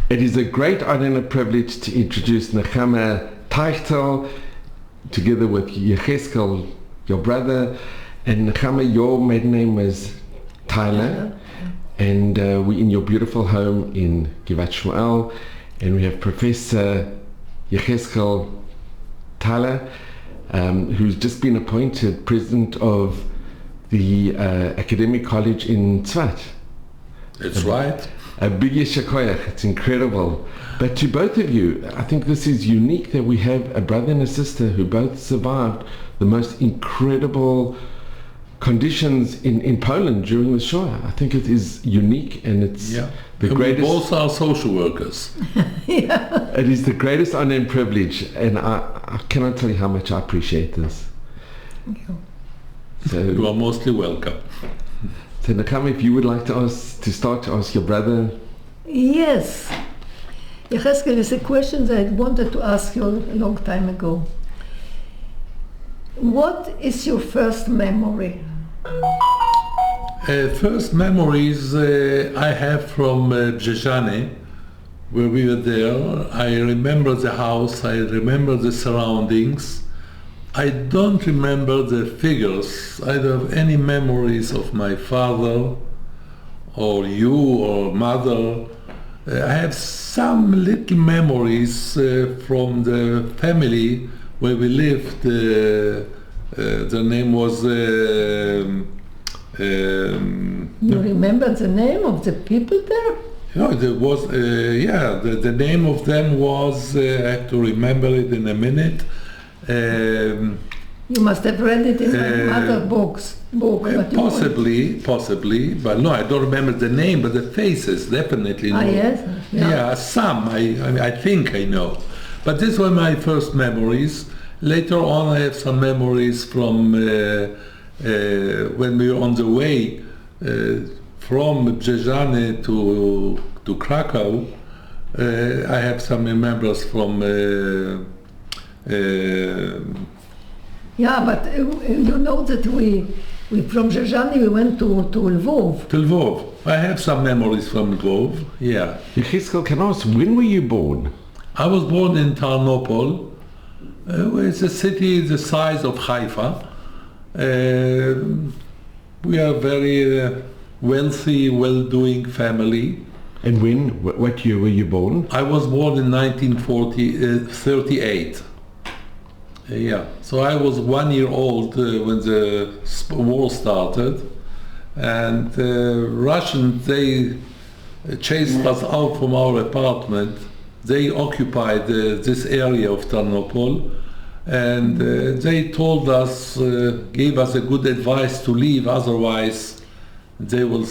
It is a great honor and a privilege to introduce Nechama Teichtel, together with Yechezkel, your brother, and Nechama, your maiden name was Taller, and we're in your beautiful home in Givat Shmuel, and we have Professor Yechezkel Taller, who's just been appointed president of the Academic College in Tzvat. That's right. A big yesher koyach, it's incredible. But to both of you, I think this is unique that we have a brother and a sister who both survived the most incredible conditions in Poland during the Shoah. I think it is unique, and it's the and greatest. We both are social workers. It is the greatest honor and privilege, and I cannot tell you how much I appreciate this. Thank you. So, You are mostly welcome. so Nechama, if you would like to start to ask your brother. Yes. Yechezkel, is a question that I wanted to ask you a long time ago. What is your first memory? First memories I have from Brzezany, where we were there. I remember the house, I remember the surroundings. I don't remember the figures. I don't have any memories of my father or you or mother. I have some little memories from the family where we lived. The name was... You remember the name of the people there? No, there was, the name of them was, I have to remember it in a minute. You must have read it in my mother book. Possibly, but no, I don't remember the name, but the faces, definitely. Ah, no. yes? Yeah, some, I think I know. But these were my first memories. Later on, I have some memories from when we were on the way from Brzezany to Kraków. I have some remembers from yeah, but you know that we from Brzezany we went to Lvov. To Lvov. I have some memories from Lvov, yeah. Yechezkel, can I ask, when were you born? I was born in Tarnopol. It's a city the size of Haifa. We are a very wealthy, well-doing family. And when? What year were you born? I was born in 1938. Yeah, so I was 1 year old when the war started, and Russians, they chased us out from our apartment. They occupied this area of Tarnopol, and they told us, gave us a good advice to leave, otherwise they will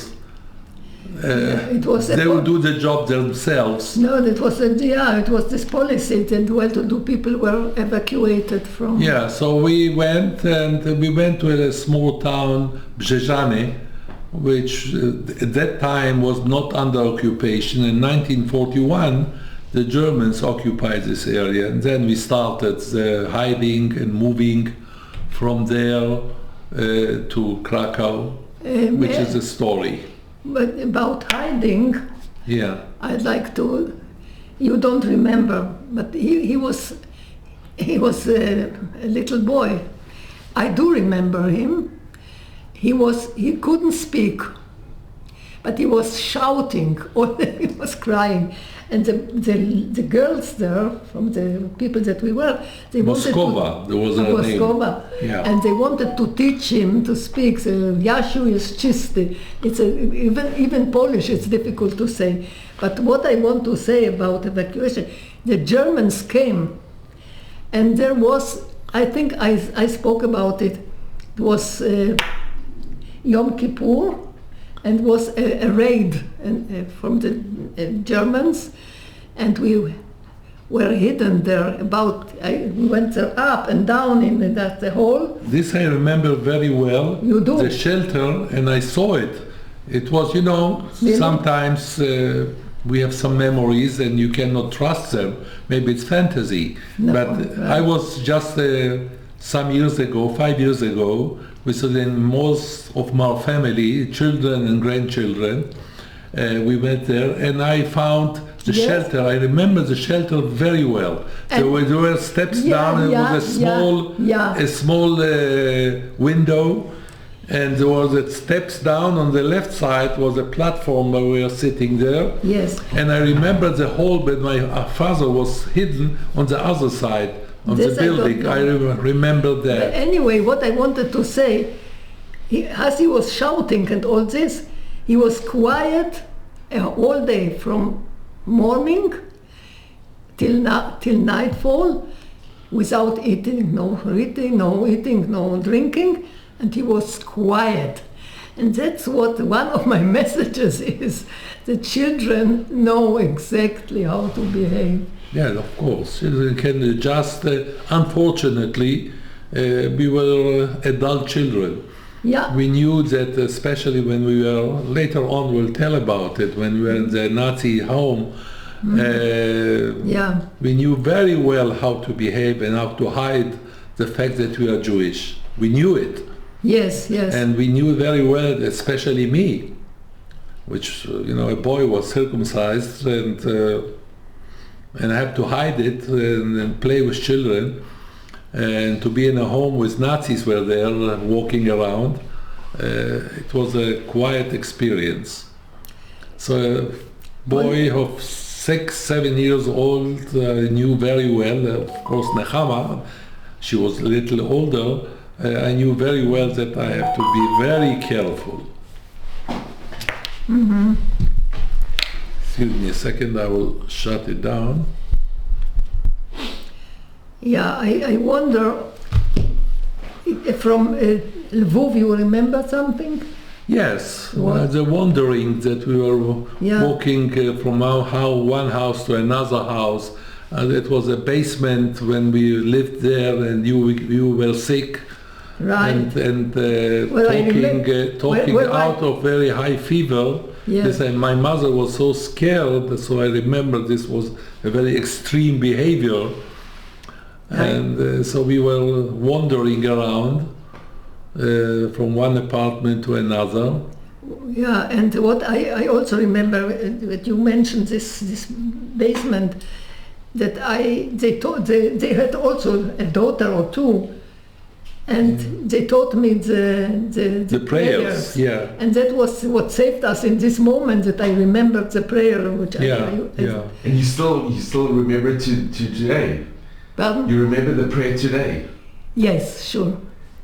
they will do the job themselves. No, it was this policy that well-to-do people were evacuated from. Yeah, so we went to a small town, Brzezany, which at that time was not under occupation. In 1941, the Germans occupied this area, and then we started hiding and moving from there to Kraków, which is a story. But about hiding, yeah, I'd like to. You don't remember, but he was a little boy. I do remember him. He couldn't speak, but he was shouting or he was crying. And the girls there, from the people that we were, they Moskova, there was a name. Yeah. And they wanted to teach him to speak. Jasiu jest czysty. It's even Polish. It's difficult to say. But what I want to say about evacuation, the Germans came, and there was, I think I spoke about it. It was Yom Kippur. And was a raid from the Germans, and we were hidden there. We went there up and down in the hall. This I remember very well. You do? The shelter, and I saw it. It was, sometimes we have some memories and you cannot trust them. Maybe it's fantasy. No, but right. I was just some years ago, 5 years ago, with most of my family, children and grandchildren. We went there, and I found the Yes. shelter. I remember the shelter very well. There were steps down, and there was a small window, and there was steps down. On the left side was a platform where we were sitting there. Yes. And I remember the hall, but my father was hidden on the other side of This the building. I remember that. But anyway, what I wanted to say, as he was shouting and all this, he was quiet all day from morning till nightfall, without eating, no reading, no eating, no drinking, and he was quiet. And that's what one of my messages is. The children know exactly how to behave. Yeah, of course. Children can adjust. Unfortunately, we were adult children. Yeah. We knew that, especially when we were, later on we'll tell about it, when we were in the Nazi home, we knew very well how to behave and how to hide the fact that we are Jewish. We knew it. Yes, yes. And we knew very well, especially me, which, a boy was circumcised, and I have to hide it and play with children. And to be in a home with Nazis were there walking around, it was a quiet experience. So a boy of 6-7 years old knew very well, of course Nechama, she was a little older, I knew very well that I have to be very careful. Mm-hmm. Excuse me a second, I will shut it down. Yeah, I wonder, from Lvov, you remember something? Yes, What? the wandering that we were walking from one house to another house. It was a basement when we lived there, and you were sick. Right. And Well, talking out of very high fever. Yes. And my mother was so scared, so I remember this was a very extreme behavior. And so we were wandering around from one apartment to another. Yeah, and what I also remember that you mentioned this basement, that they had also a daughter or two, and they taught me the prayers. Yeah. And that was what saved us in this moment, that I remembered the prayer, which And you still remember it to today. Pardon? You remember the prayer today? Yes, sure.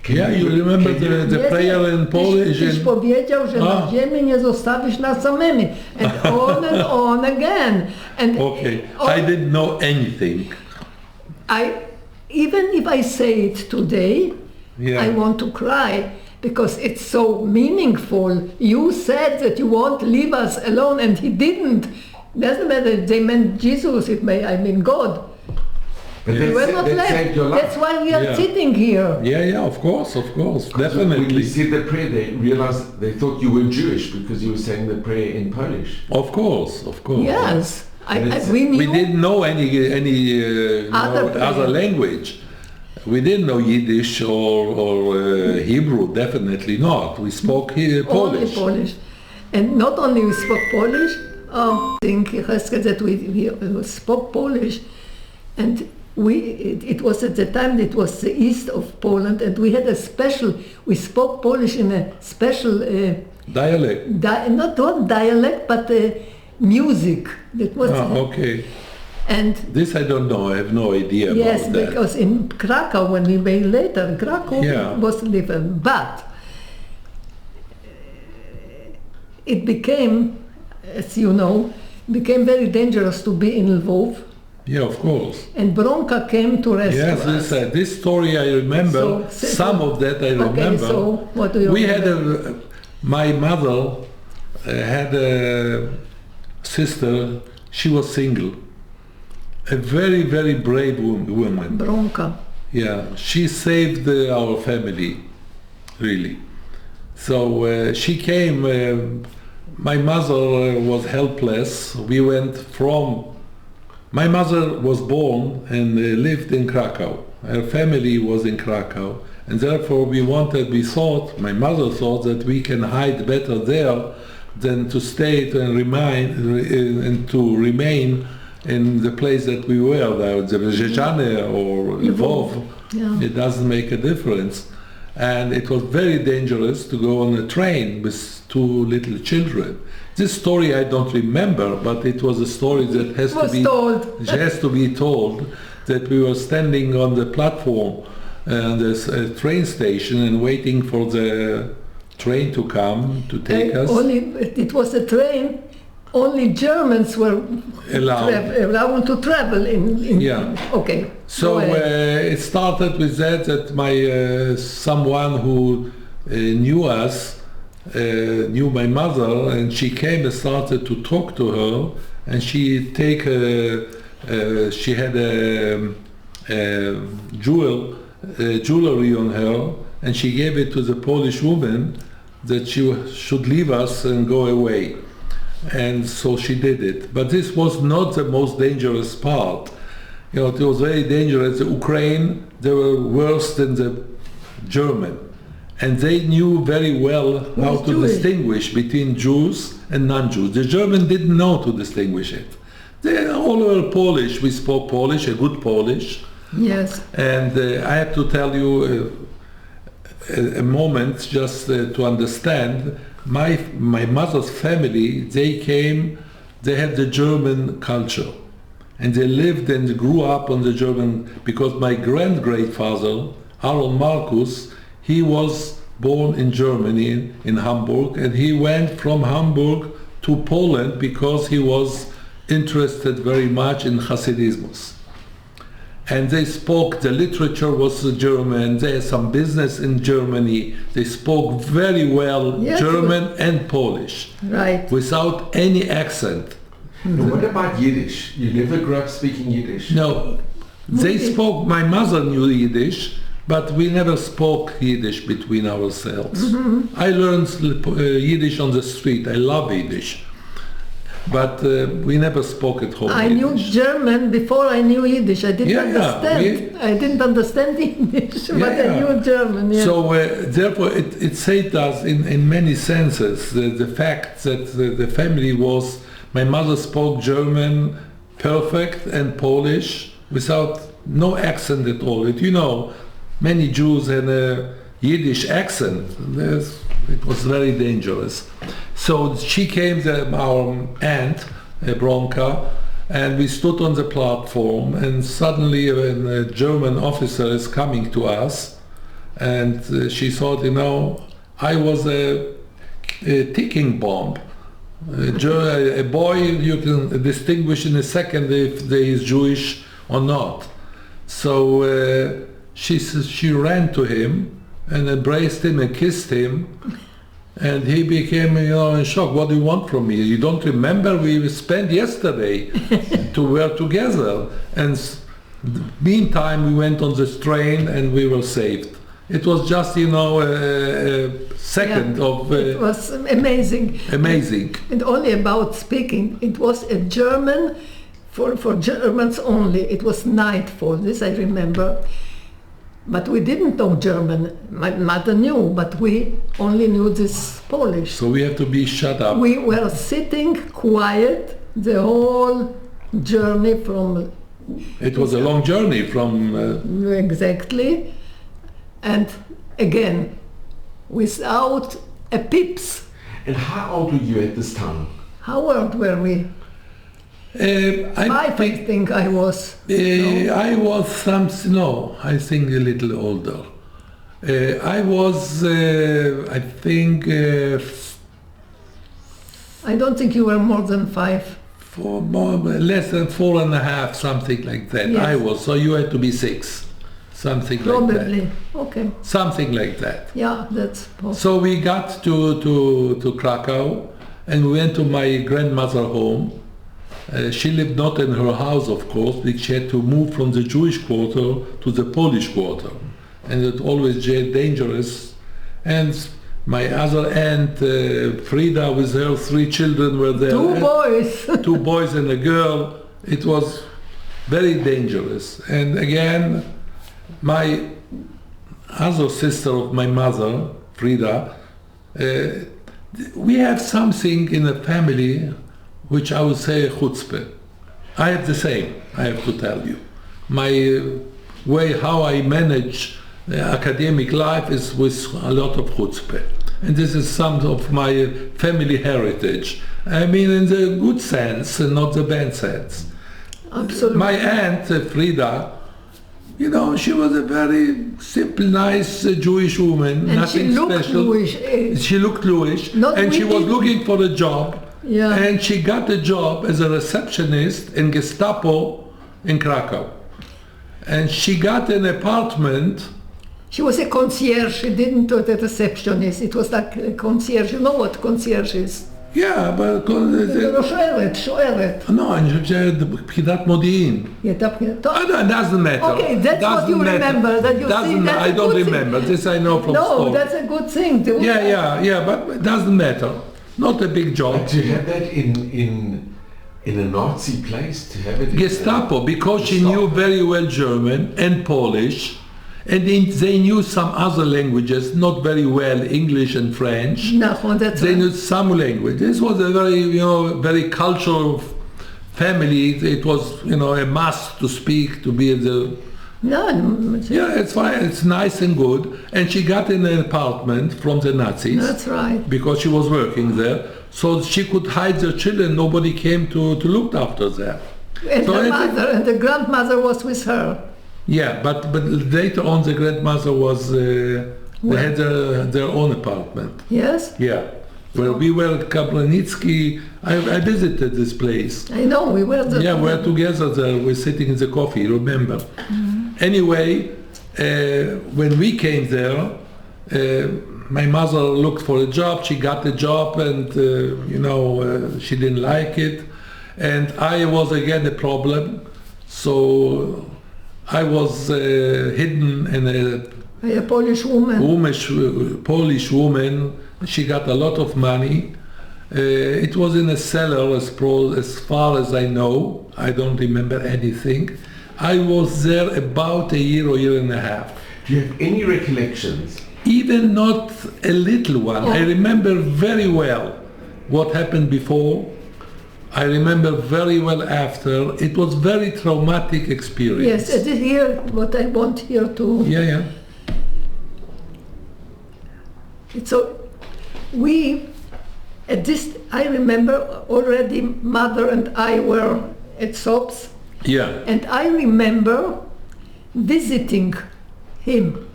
You remember the prayer in Polish? Tyś powiedział, że na ziemi nie zostawisz nas samymi. And on again. And okay, I didn't know anything. Even if I say it today, I want to cry, because it's so meaningful. You said that you won't leave us alone, and he didn't. Doesn't matter, they meant Jesus, I mean God. But You were not that left. saved your life. That's why we are sitting here. Yeah, of course, definitely. When you said the prayer, they realized, they thought you were Jewish because you were saying the prayer in Polish. Of course. Yes, we knew. We didn't know any other language. We didn't know Yiddish or Hebrew, definitely not. We spoke Polish. Only Polish. And not only we spoke Polish, I think Yechezkel, that we spoke Polish, and it was at the time, it was the east of Poland, and we had we spoke Polish in a special dialect. Not one dialect, but music. That was okay. And this I don't know. I have no idea about that. Yes, because in Kraków, when we were later in Kraków, it was different. But it became, as you know, very dangerous to be in Lvov. Yeah, of course. And Bronka came to rescue us. Yes, this story I remember. Some of that I remember. Okay, so what do you remember? My mother had a sister. She was single. A very, very brave woman. Bronka. Yeah, she saved our family, really. So she came. My mother was helpless. We went from. My mother was born and lived in Kraków. Her family was in Kraków, and therefore my mother thought that we can hide better there than to stay and remain in the place that we were, the Zhezhane or Lvov. Yeah. It doesn't make a difference. And it was very dangerous to go on a train with two little children. This story I don't remember, but it was a story that has to be told, that we were standing on the platform on this train station and waiting for the train to come to take us. It was a train. Only Germans were allowed to travel in. Yeah. Okay. So it started with that my someone who knew us knew my mother, and she came and started to talk to her, and she had a jewelry on her, and she gave it to the Polish woman that she should leave us and go away. And so she did it. But this was not the most dangerous part. You know, it was very dangerous. The Ukraine, they were worse than the German. And they knew very well how to distinguish between Jews and non-Jews. The German didn't know to distinguish it. They all were Polish. We spoke Polish, a good Polish. Yes. And I have to tell you a moment just to understand. My mother's family, they had the German culture, and they lived and grew up on the German, because my great-grandfather, Aaron Marcus, he was born in Germany, in Hamburg, and he went from Hamburg to Poland because he was interested very much in Hasidism. And they spoke, the literature was German, they had some business in Germany, they spoke very well German and Polish, right, without any accent. But what about Yiddish? You never grew up speaking Yiddish? No, they spoke, my mother knew Yiddish, but we never spoke Yiddish between ourselves. Mm-hmm. I learned Yiddish on the street, I love Yiddish. But we never spoke at home. I knew German before I knew Yiddish. I didn't understand. I didn't understand English, but I knew German. Yeah. So therefore, it saved us in many senses. The fact that the family was, my mother spoke German perfect and Polish without no accent at all. You know, many Jews had a Yiddish accent. It was very dangerous. So she came, our aunt, Bronca, and we stood on the platform, and suddenly a German officer is coming to us, and she thought, you know, I was a ticking bomb. A boy, you can distinguish in a second if he is Jewish or not. So she ran to him and embraced him and kissed him. And he became, you know, in shock. What do you want from me? You don't remember we spent yesterday to work together. And meantime, we went on this train and we were saved. It was just, you know, a second of... it was amazing. Amazing. And only about speaking. It was a German, for Germans only. It was nightfall, this I remember. But we didn't know German. My mother knew, but we only knew this Polish. So we have to be shut up. We were sitting quiet the whole journey from... It was a long journey from... Exactly. And again, without a pips. And how old were you at this time? How old were we? I think I was. I was I think a little older. I was, I think... I don't think you were more than 5. Less than 4.5, something like that. Yes. I was, so you had to be 6. Something Probably. like that. Okay. Something like that. Yeah, that's possible. So we got to Krakow, and we went to my grandmother's home. She lived not in her house, of course, because she had to move from the Jewish quarter to the Polish quarter. And it always dangerous. And my other aunt, Frida, with her 3 children were there. 2 boys. 2 boys and a girl. It was very dangerous. And again, my other sister of my mother, Frida, we have something in the family which I would say chutzpah. I have the same, I have to tell you. My way how I manage academic life is with a lot of chutzpah. And this is some of my family heritage. I mean in the good sense and not the bad sense. Absolutely. My aunt, Frida, you know, she was a very simple, nice Jewish woman, And nothing she looked special. Jewish. She looked Jewish, Not and she was wicked. looking for a job. Yeah. And she got a job as a receptionist in Gestapo in Krakow. And she got an apartment. She was a concierge. She didn't do the receptionist. It was like a concierge. You know what concierge is? Yeah, but שוערת. no, אני חושב שפקידת מודיעין. It doesn't matter. Okay, that's what you remember. That you see, that's I a don't good thing. remember. This I know from No, story. that's a good thing. Yeah, but it doesn't matter. Not a big job. But to have that in a Nazi place, to have it in Gestapo, because she knew very well German and Polish, and they knew some other languages, not very well, English and French. נכון, that's They right. knew some language. This was a very, very cultural family. It was, a must to speak, to be the... No, Yeah, it's fine. It's nice and good. And she got in an apartment from the Nazis. that's right. Because she was working there. So she could hide the children. Nobody came to look after them. And So her I think- mother and the grandmother was with her. Yeah, but later on the grandmother was, they Where? had their own apartment. Yes? Yeah. Where we were at Kaplanitsky, I visited this place. I know, we were the... Yeah, we were together there, we're sitting in the coffee, remember? Anyway, when we came there, my mother looked for a job, she got the job and, she didn't like it. And I was again a problem, so I was hidden in A Polish woman. Polish woman. She got a lot of money. It was in a cellar as far as I know. I don't remember anything. I was there about a year or year and a half. Do you have any recollections? Even not a little one. I remember very well what happened before. I remember very well after. It was very traumatic experience. Yes, it is here what I want here to... Yeah. So we, at this, I remember already mother and I were at Sops, Yeah. and I remember visiting him.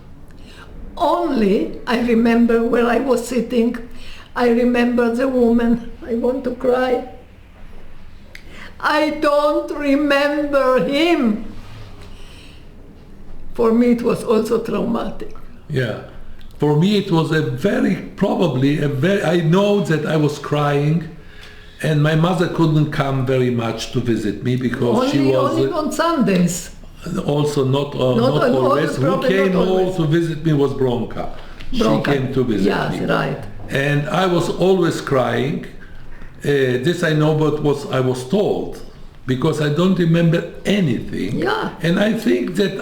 Only I remember where I was sitting. I remember the woman. I want to cry. I don't remember him. For me it was also traumatic. Yeah. For me, it was I know that I was crying, and my mother couldn't come very much to visit me because she was Only on Sundays. also not Not always. always, Who probably came not all always. to visit me was Bronca. She Bronca. came to visit Yes, me. right. And I was always crying. This I know, but I was told, because I don't remember anything. Yeah. And I think that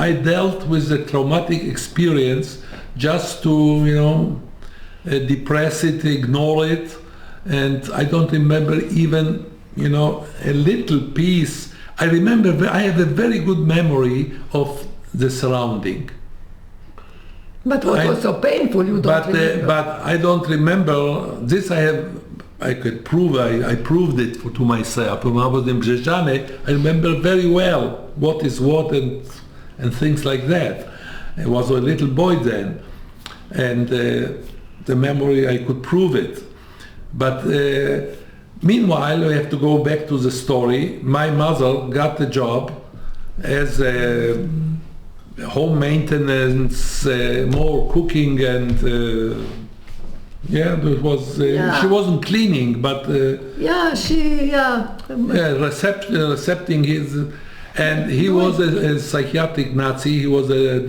I dealt with the traumatic experience just to, depress it, ignore it. And I don't remember even, a little piece. I remember, I have a very good memory of the surrounding. But what was so painful, you don't remember. But I don't remember, this I could prove, I proved it to myself. When I was in Brzeżany, I remember very well what is what and things like that. I was a little boy then, and the memory, I could prove it. But meanwhile, we have to go back to the story. My mother got the job as home maintenance, more cooking and it was. She wasn't cleaning, but recepting his. And he was a psychiatric Nazi. He was a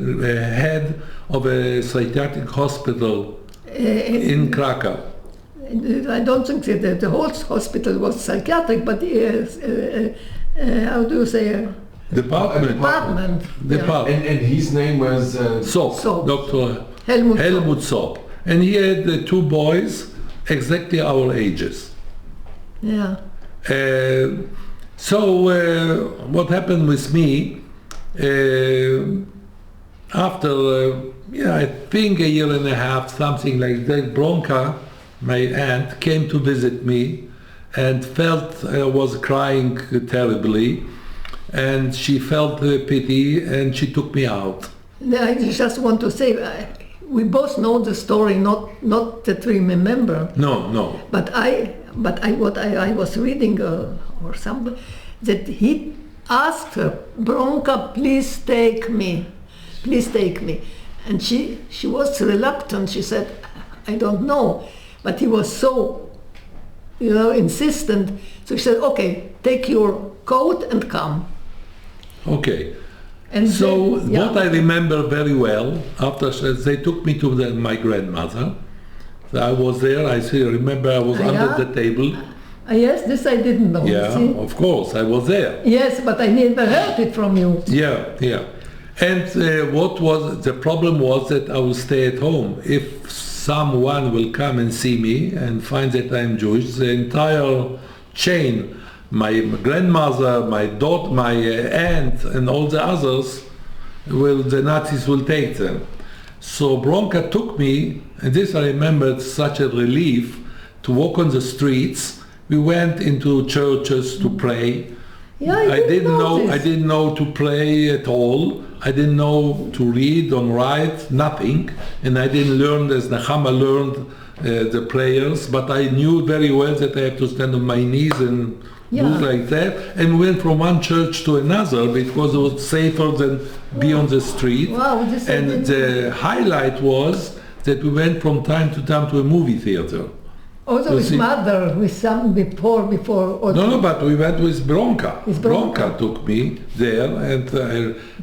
head of a psychiatric hospital in Krakow. I don't think that the whole hospital was psychiatric, but how do you say? Department. Department. Department. And his name was... Sopp, Sopp. Dr. Helmut Helmut Sopp. and he had two boys exactly our ages. Yeah. So what happened with me, after, I think a year and a half, something like that, Bronka, my aunt, came to visit me and felt I was crying terribly, and she felt pity, and she took me out. I just want to say, we both know the story, not that we remember. No. But what I was reading or something, that he asked her, Bronka, please take me, and she was reluctant. She said, I don't know, but he was so, insistent. So she said, okay, take your coat and come. Okay. And so then, yeah. What I remember very well, after they took me to my grandmother. I was there, I remember I was under the table. Yes, this I didn't know. Yeah, see? of course, I was there. Yes, but I never heard it from you. Yeah. And what was the problem was that I will stay at home. If someone will come and see me and find that I'm Jewish, the entire chain, my grandmother, my daughter, my aunt, and all the others, the Nazis will take them. So Bronka took me, and this I remembered such a relief, to walk on the streets. We went into churches to pray. Yeah, I didn't know know to pray at all. I didn't know to read or write, nothing. And I didn't learn as Nechama learned the prayers, but I knew very well that I have to stand on my knees and do like that. And we went from one church to another because it was safer than be on the street. Wow, and the highlight was that we went from time to time to a movie theater. Also with mother, with some before. No, but we went with Bronka. Bronka Took me there, and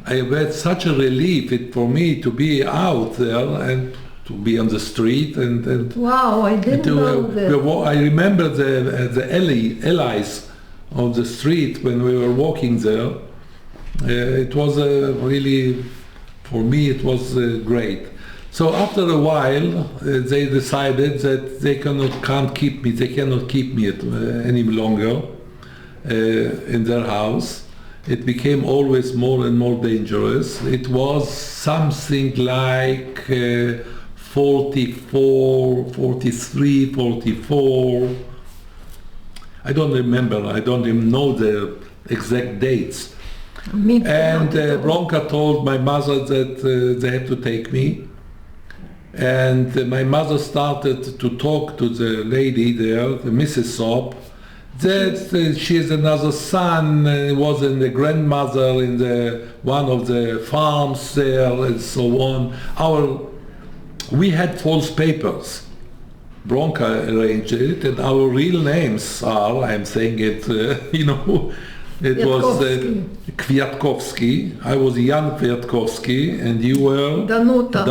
I had such a relief for me to be out there and to be on the street. And wow, I didn't know that. I remember the alleys of the street when we were walking there. It was really, for me, it was great. So after a while, they decided that they cannot keep me any longer in their house. It became always more and more dangerous. It was something like 44, 43, 44. I don't remember. I don't even know the exact dates. And Bronka told my mother that they had to take me. And my mother started to talk to the lady there, the Mrs. Sopp, that she has another son, was the grandmother in one of the farms there, and so on. We had false papers. Bronka arranged it, and our real names are, I'm saying it, it was Kwiatkowski. I was Jan Kwiatkowski, and you were Danuta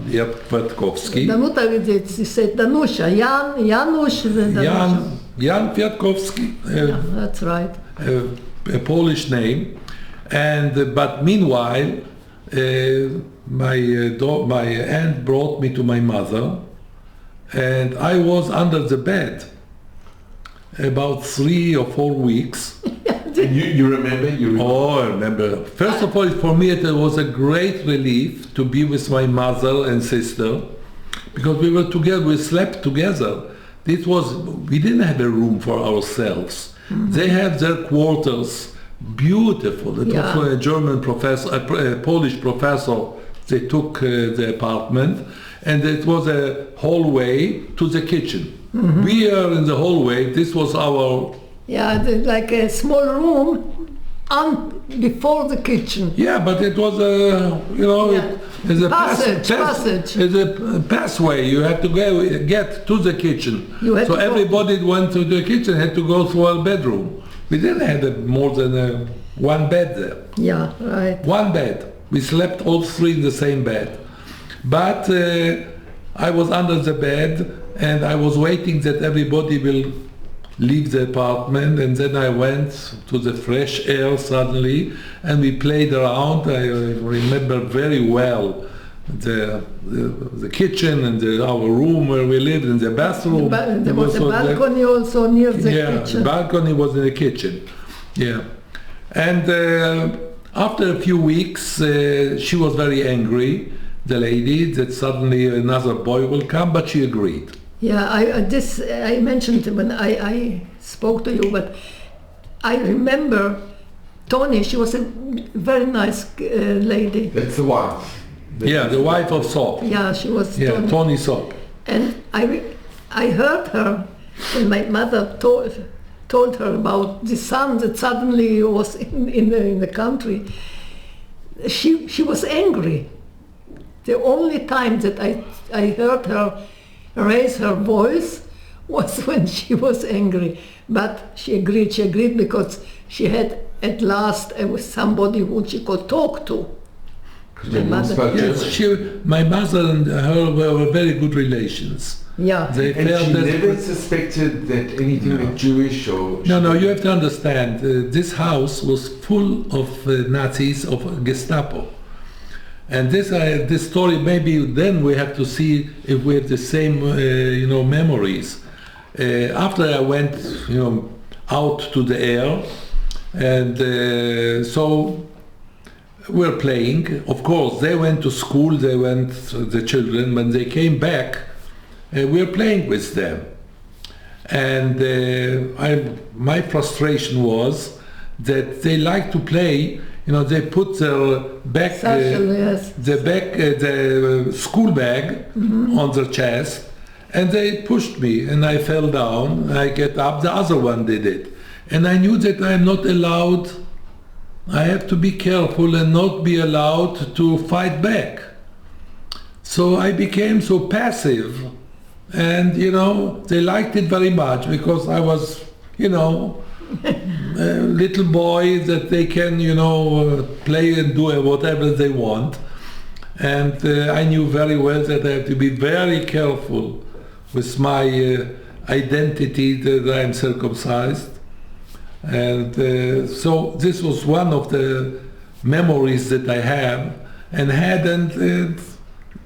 Kwiatkowski. Danuta, it said Danusha. Janusz, Danusha. Jan Kwiatkowski. Yeah, that's right. A Polish name, but meanwhile, my aunt brought me to my mother, and I was under the bed about 3 or 4 weeks. You remember? Oh, I remember. First of all, for me, it was a great relief to be with my mother and sister, because we were together, we slept together. We didn't have a room for ourselves. Mm-hmm. They have their quarters, beautiful. It was a German professor, a Polish professor. They took the apartment, and it was a hallway to the kitchen. Mm-hmm. We are in the hallway. This was our... Yeah, like a small room before the kitchen. Yeah, but it was it's a passage. It's a pathway. You had to get to the kitchen. So everybody went to the kitchen had to go through our bedroom. We didn't have more than one bed there. Yeah, right. One bed. We slept all three in the same bed. But I was under the bed, and I was waiting that everybody will leave the apartment, and then I went to the fresh air suddenly, and we played around. I remember very well the kitchen and our room where we lived, in the bathroom. There was a balcony also near the kitchen. The balcony was in the kitchen. Yeah. And after a few weeks, she was very angry, the lady, that suddenly another boy will come, but she agreed. Yeah, I mentioned when I spoke to you, but I remember Tony. She was a very nice lady. That's the wife. The wife of Sop. Yeah, she was. Yeah, Tony Sop. And I heard her when my mother told her about the son that suddenly was in the country. She was angry. The only time that I heard her raise her voice was when she was angry. But she agreed. She agreed because she had at last somebody who she could talk to. My mother. Yes, my mother and her were very good relations. Yeah. They and felt she that never suspected that anything was Jewish or... No, you have to understand, this house was full of Nazis, of Gestapo. And this story, maybe then we have to see if we have the same, memories. After I went, out to the air, and so we're playing. Of course, they went to school, the children. When they came back, we're playing with them. And my frustration was that they like to play. They put their back, the school bag on their chest, and they pushed me, and I fell down. I get up. The other one did it, and I knew that I'm not allowed. I have to be careful and not be allowed to fight back. So I became so passive, and they liked it very much because I was, a little boy that they can, play and do whatever they want. And I knew very well that I have to be very careful with my identity that I'm circumcised. And so this was one of the memories that I have and had, and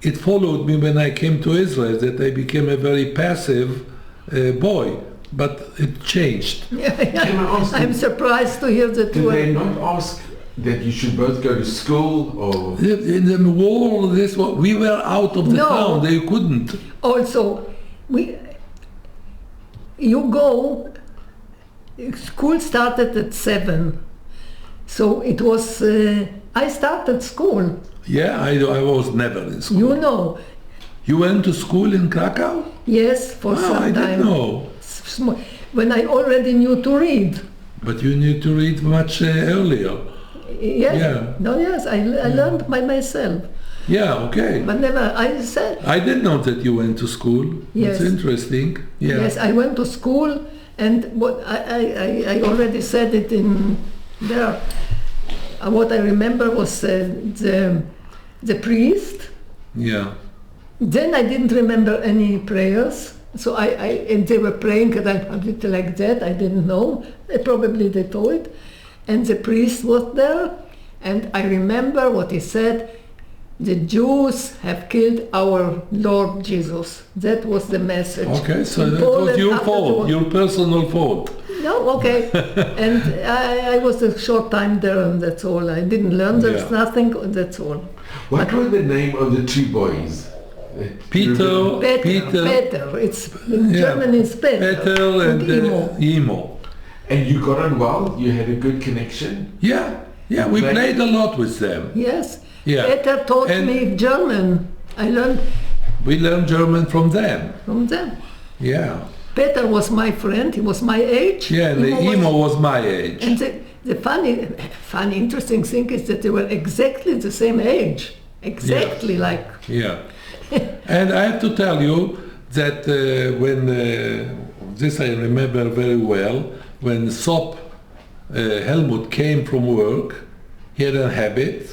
it followed me when I came to Israel, that I became a very passive boy. But it changed. I'm surprised to hear that. Did they not ask that you should both go to school, or in the war? We were out of the town. They couldn't. Also, school started at 7, so it was. I started school. Yeah, I was never in school. You went to school in Krakow? Yes, for some time. I didn't know. When I already knew to read. But you knew to read much earlier. Yes. Yeah. Yes, I learned by myself. Yeah, okay. But never, I said... I didn't know that you went to school. Yes. It's interesting. Yeah. Yes, I went to school, and what I already said it in there. What I remember was the priest. Yeah. Then I didn't remember any prayers. So and they were praying, and I did like that. I didn't know. Probably they told. And the priest was there, and I remember what he said. The Jews have killed our Lord Jesus. That was the message. Okay, so that was your fault, your personal fault. No, okay. And I was a short time there, and that's all. I didn't learn. There's nothing. That's all. What were the name of the two boys? Peter. It's in German is Peter. Peter and Imo. And you got on well? You had a good connection? Yeah, we played a lot with them. Yes. Yeah. Peter taught me German. We learned German from them. From them. Yeah. Peter was my friend. He was my age. Yeah, and Imo was my age. And the funny, interesting thing is that they were exactly the same age. Exactly like. Yeah. And I have to tell you that when this I remember very well, when Sop Helmut came from work, he had a habit.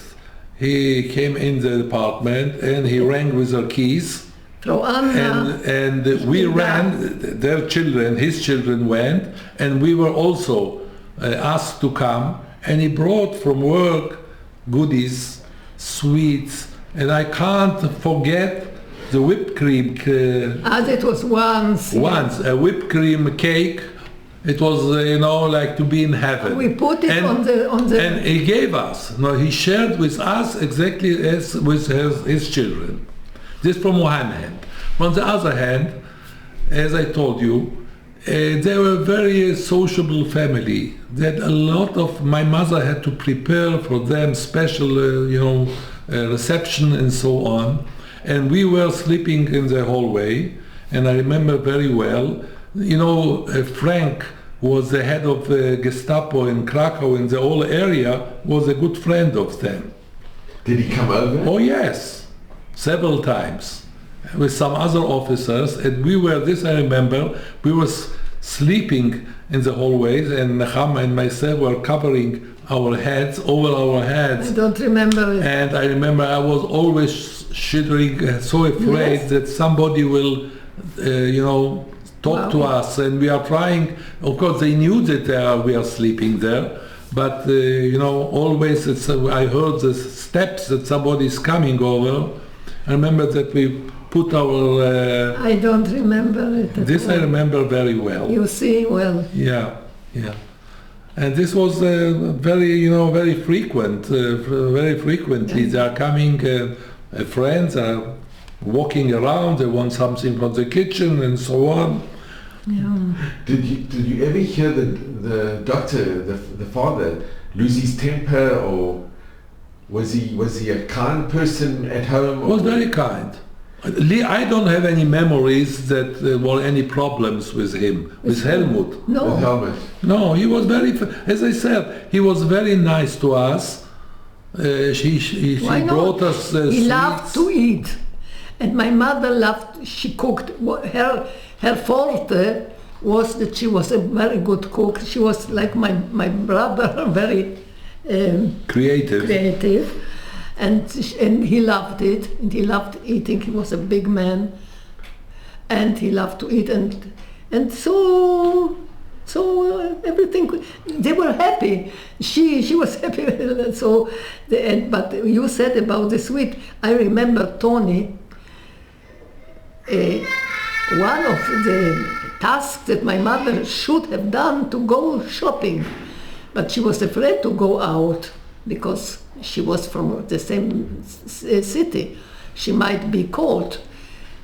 He came in the apartment and he rang with her keys. And we ran, their children, his children went, and we were also asked to come. And he brought from work goodies, sweets, And I can't forget the whipped cream. That was once. Once, a whipped cream cake. It was, like to be in heaven. We put it on the. And he gave us. He shared with us exactly as with his children. This from one hand. From the other hand, as I told you, they were a very sociable family. That a lot of my mother had to prepare for them special, reception and so on. And we were sleeping in the hallway. And I remember very well, Frank was the head of the Gestapo in Krakow, in the whole area, was a good friend of them. Did he come over? Oh yes, several times, with some other officers. And we were, this I remember, we were sleeping in the hallways, and Nechama and myself were covering our heads, over our heads. I don't remember it. And I remember I was always shivering, so afraid Yes. that somebody will, talk to us, and we are trying. Of course, they knew that we are sleeping there, but always I heard the steps that somebody is coming over. I remember that we put our. I don't remember it. This all. I remember very well. You see, well. Yeah. And this was very, very frequent. Very frequently, they are coming. Friends are walking around. They want something from the kitchen and so on. Yeah. Did you ever hear the doctor, the father, lose his temper, or was he a kind person at home? Was very kind. I don't have any memories that there were any problems with him, with Helmut. With No. Helmut? No, he was as I said, he was very nice to us. She Why not? brought us He loved sweets. to eat. And my mother loved, she cooked. Her forte was that she was a very good cook. She was like my brother, very creative. And he loved it, and he loved eating. He was a big man, and he loved to eat, and so everything. They were happy. She was happy. So, but you said about the sweet. I remember Tony. One of the tasks that my mother should have done to go shopping, but she was afraid to go out because she was from the same city. She might be caught.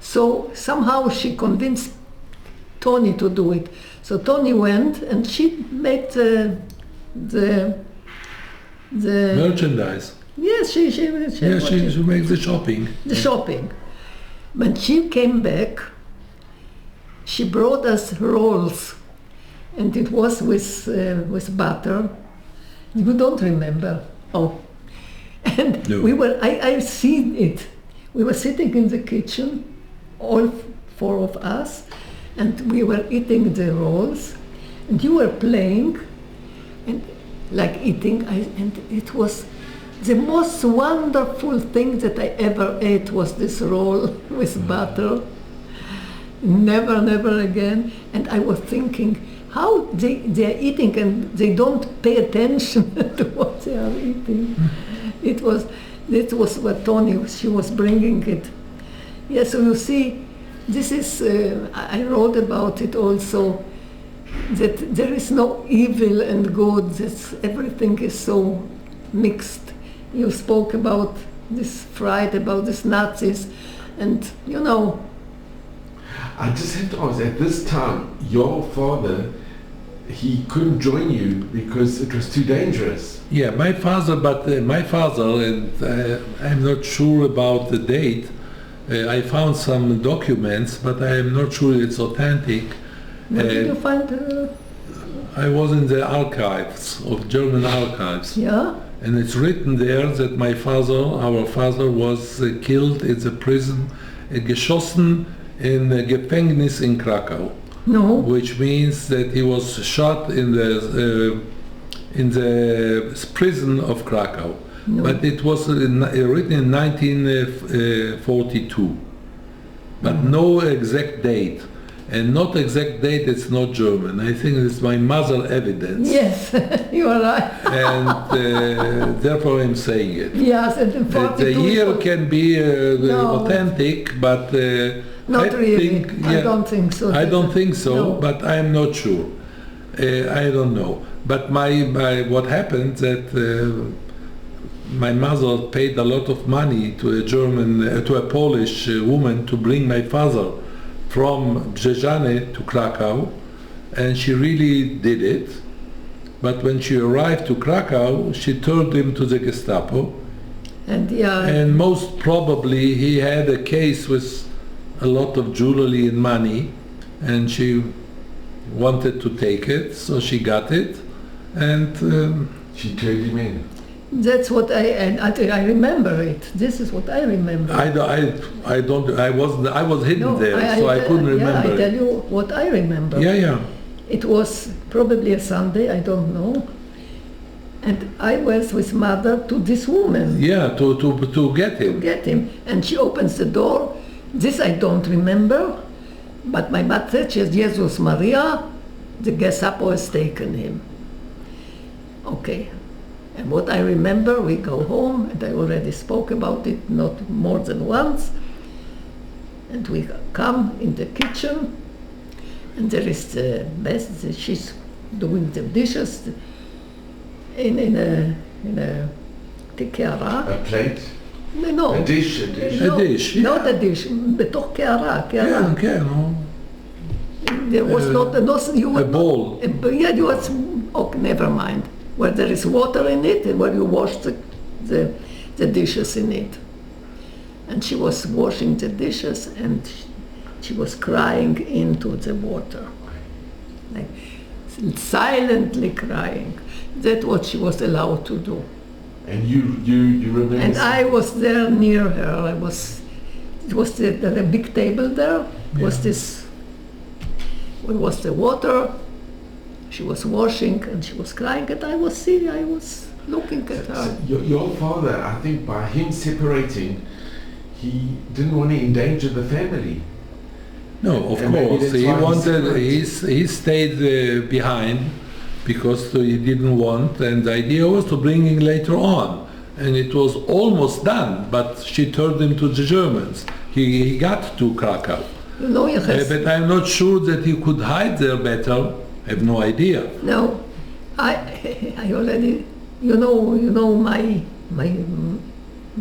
So somehow she convinced Tony to do it. So Tony went, and she made the Merchandise. Yes, she makes the shopping. the shopping. When she came back, she brought us rolls, and it was with butter. You don't remember? Oh, and No. we were. I seen it. We were sitting in the kitchen, all four of us, and we were eating the rolls, and you were playing, and like eating, and it was the most wonderful thing that I ever ate was this roll with butter. Never again. And I was thinking how they're eating and they don't pay attention to what they are eating. It was what Tony, she was bringing it. Yeah, so you see, this is, I wrote about it also, that there is no evil and good, that everything is so mixed. You spoke about this fright, about these Nazis, and I just have to ask, at this time, your father, he couldn't join you because it was too dangerous. Yeah, my father, and I'm not sure about the date. I found some documents, but I am not sure it's authentic. where did you find I was in the archives of German archives. yeah? And it's written there that our father was killed in the prison, geschossen in the Gefängnis in Krakow, No. which means that he was shot in the prison of Krakow. No. But it was written in 1942, but no exact date. and not exact date, it's not German. I think it's my mother evidence. Yes, you are right. And therefore I'm saying it. Yes, and in 42 The year can be No. authentic, but Not I really. think, I don't think so. I don't think so, No. but I am not sure. I don't know. But what happened that my mother paid a lot of money to a Polish woman to bring my father from Brzeżany to Krakow, and she really did it. But when she arrived to Krakow, she turned him to the Gestapo, and most probably he had a case with a lot of jewelry and money, and she wanted to take it, so she got it, and She turned him in. That's what I remember it. This is what I remember. I was hidden there, so I couldn't remember. I tell you what I remember. Yeah. It was probably a Sunday, I don't know. And I was with mother to this woman. Yeah, to get him. To get him. And she opens the door. This I don't remember. But my mother said, Jesus Maria, the Gestapo has taken him. Okay. And what I remember, we go home, and I already spoke about it not more than once. And we come in the kitchen, and there is the best, she's doing the dishes in a tikara. A plate? No. A dish? No, A dish, yeah. not a dish, בתוך קערה. Yeah, no. There was not a bowl. Yeah, it was, never mind. Where there is water in it and where you wash the dishes in it. And she was washing the dishes and she was crying into the water. Like silently crying. That's what she was allowed to do. And you remember? And I was there near her. It was the big table there. It was the water. She was washing and she was crying, and I was looking at her. Your father, I think by him separating, he didn't want to endanger the family. No, of course. He stayed behind because he didn't want, and the idea was to bring him later on. And it was almost done, but she turned him to the Germans. He got to Krakow. No, but I'm not sure that he could hide there better. I have no idea. No, I already, you know my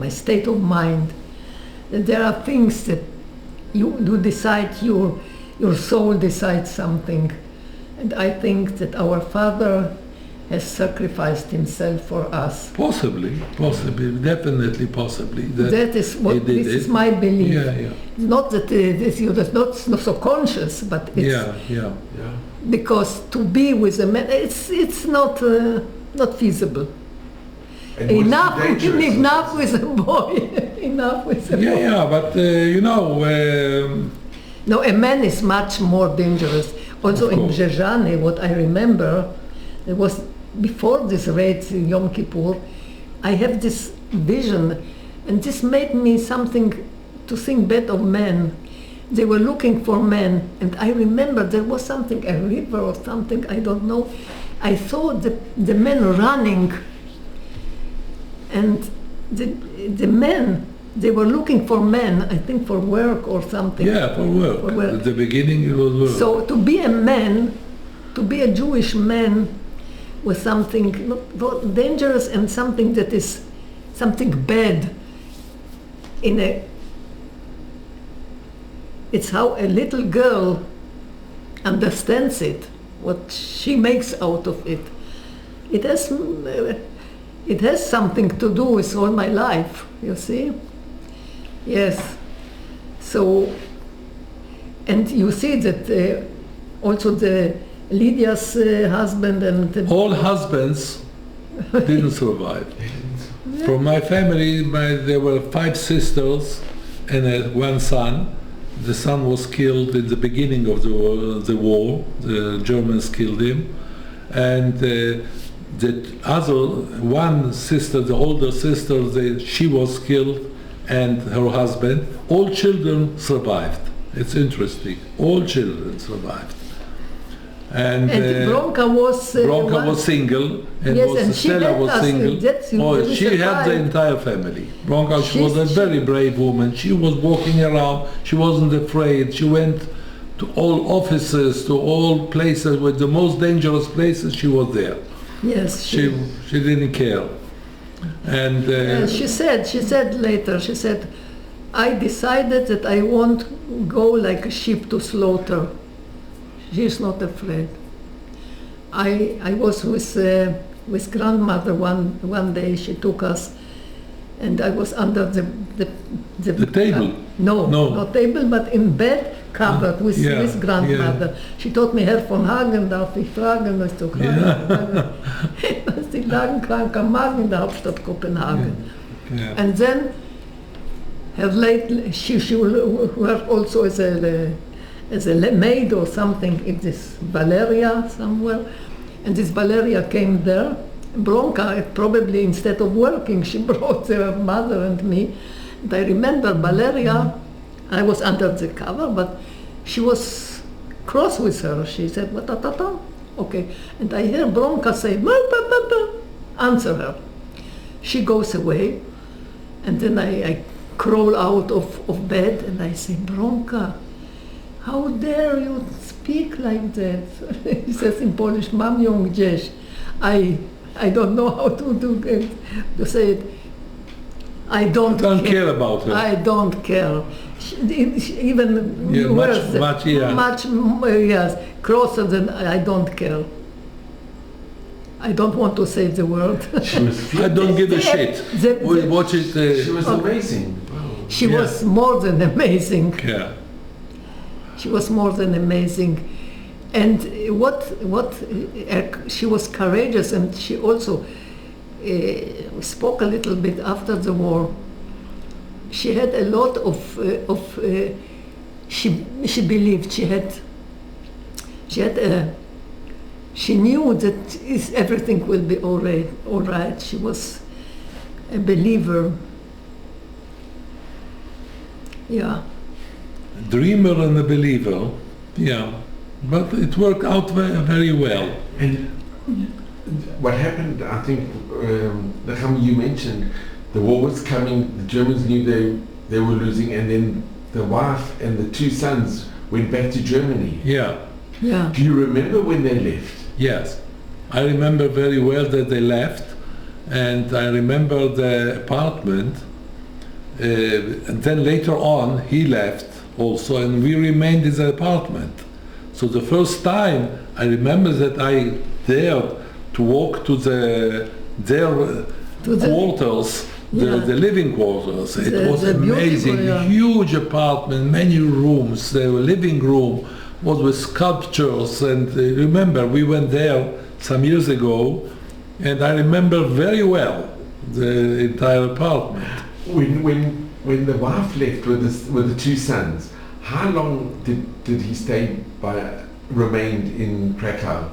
state of mind. That there are things that you decide, your soul decides something, and I think that our Father has sacrificed himself for us. Possibly, definitely, possibly. That is what this is my belief. Yeah. Not that you're not so conscious, but it's Yeah. because to be with a man, it's not feasible. Enough with a boy. Enough with a boy. Yeah, but No, a man is much more dangerous. Also in Brzeżany, what I remember, it was before this raid in Yom Kippur, I have this vision, and this made me something to think bad of men. They were looking for men, and I remember there was something, a river or something, I don't know. I saw the men running, and the men, they were looking for men, I think for work or something. Yeah, for work. At the beginning it was work. So to be a man, to be a Jewish man, was something not dangerous and something that is something bad. It's how a little girl understands it, what she makes out of it. It has something to do with all my life, you see? Yes. So, and you see that also the Lydia's husband and... All husbands didn't survive. From my family, there were 5 sisters and 1 son. The son was killed in the beginning of the war. The Germans killed him. And the other 1 sister, the older sister, she was killed, and her husband. All children survived. It's interesting. All children survived. And Bronka was Bronka was single, and Yes, was and she Stella let was us, single. we She had the survived. entire family. Bronka, she was a She- very brave woman. She was walking around. She wasn't afraid. She went to all offices, to all places, with the most dangerous places. She was there. Yes, She didn't care. And she said later, she said, I decided that I won't go like a sheep to slaughter. She's not afraid. I was with grandmother one day. She took us, and I was under the table? No, No. not table, but in bed covered with grandmother. She taught me, Herr von Hagen, darf ich fragen, was du Sie lagen kranker Magen in der Hauptstadt Kopenhagen. yeah. And then she worked also as a maid or something in this Valeria somewhere, and this Valeria came there. Bronka, probably instead of working, she brought her mother and me. And I remember Valeria, I was under the cover, but she was cross with her. She said, "What, ta-ta-ta?" Okay. And I hear Bronka say, "Ma, pa, pa, pa." Answer her. She goes away, and then I crawl out of bed and I say, "Bronka, how dare you speak like that?" He says in Polish, "Mam ją gdzieś." I don't know how to say it. I don't care about her. I don't care. Even Yeah, worse, much, yeah. much, yes, closer than I don't care. I don't want to say the word. She was I don't give a shit. We watch it. She was amazing. Wow. She Yeah. was more than amazing. Yeah. She was more than amazing. And she was courageous, and she also spoke a little bit after the war. She had a lot she believed she knew that everything will be all right. She was a believer. Yeah. Dreamer and a believer. Yeah. But it worked out very well. And what happened, I think, Nechama, you mentioned the war was coming, the Germans knew they were losing, and then the wife and the two sons went back to Germany. Yeah. Yeah. Do you remember when they left? Yes. I remember very well that they left, and I remember the apartment, and then later on he left also, and we remained in the apartment. So the first time I remember that I dared to walk to their quarters, the living quarters. It was amazing, huge apartment, many rooms. The living room was with sculptures, and remember we went there some years ago, and I remember very well the entire apartment. When the wife left with the two sons, how long did he remained in Krakow?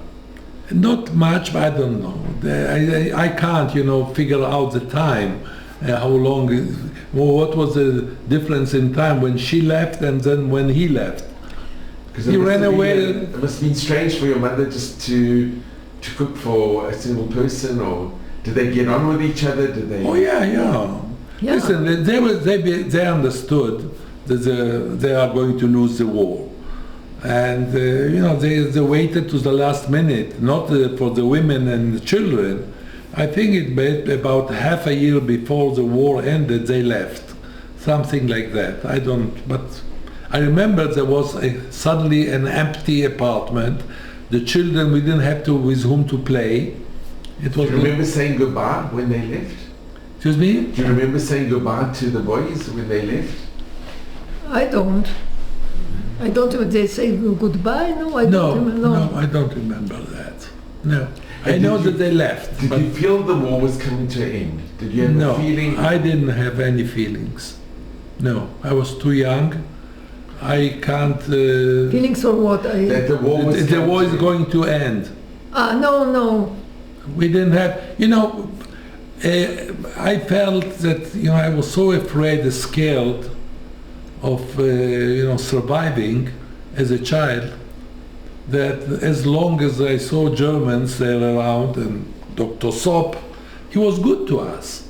Not much, but I don't know. I can't, figure out the time, how long, what was the difference in time when she left and then when he left. He ran away. It must have been strange for your mother just to cook for a single person, or did they get on with each other? Did they? Oh yeah. Listen, they understood that they are going to lose the war, and they waited to the last minute, not for the women and the children. I think it about half a year before the war ended they left, something like that. But I remember there was suddenly an empty apartment. The children, we didn't have with whom to play. It was. Do you remember saying goodbye when they left? Excuse me? Do you remember saying goodbye to the boys when they left? I don't. They say goodbye? No, I don't remember. No, I don't remember that. No. I know that they left. Did you feel the war was coming to an end? Did you have a feeling? No, I didn't have any feelings. No, I was too young. I can't... feelings for what? That the war was the war is going to end. No. We didn't have... I felt that, I was so afraid, scared, of surviving as a child, that as long as I saw Germans there around, and Dr. Sopp, he was good to us.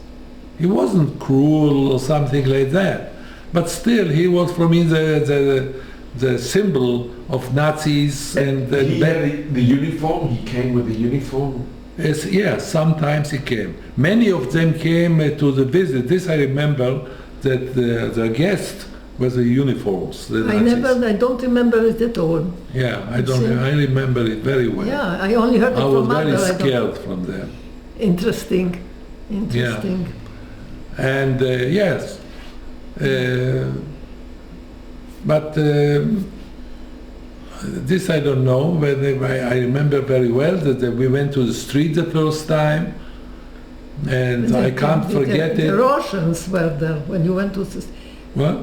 He wasn't cruel or something like that, but still he was for me the symbol of Nazis. And he had the uniform. He came with the uniform. Yes, sometimes he came. Many of them came to the visit. This I remember, that the guest was the uniforms. The Nazis. I don't remember it at all. Yeah, I remember it very well. Yeah, I only heard it I was from very mother. scared from them. Interesting. And yes, but this I don't know. Whether I remember very well that we went to the street the first time, and I can't forget it. The Russians were there when you went to the... What?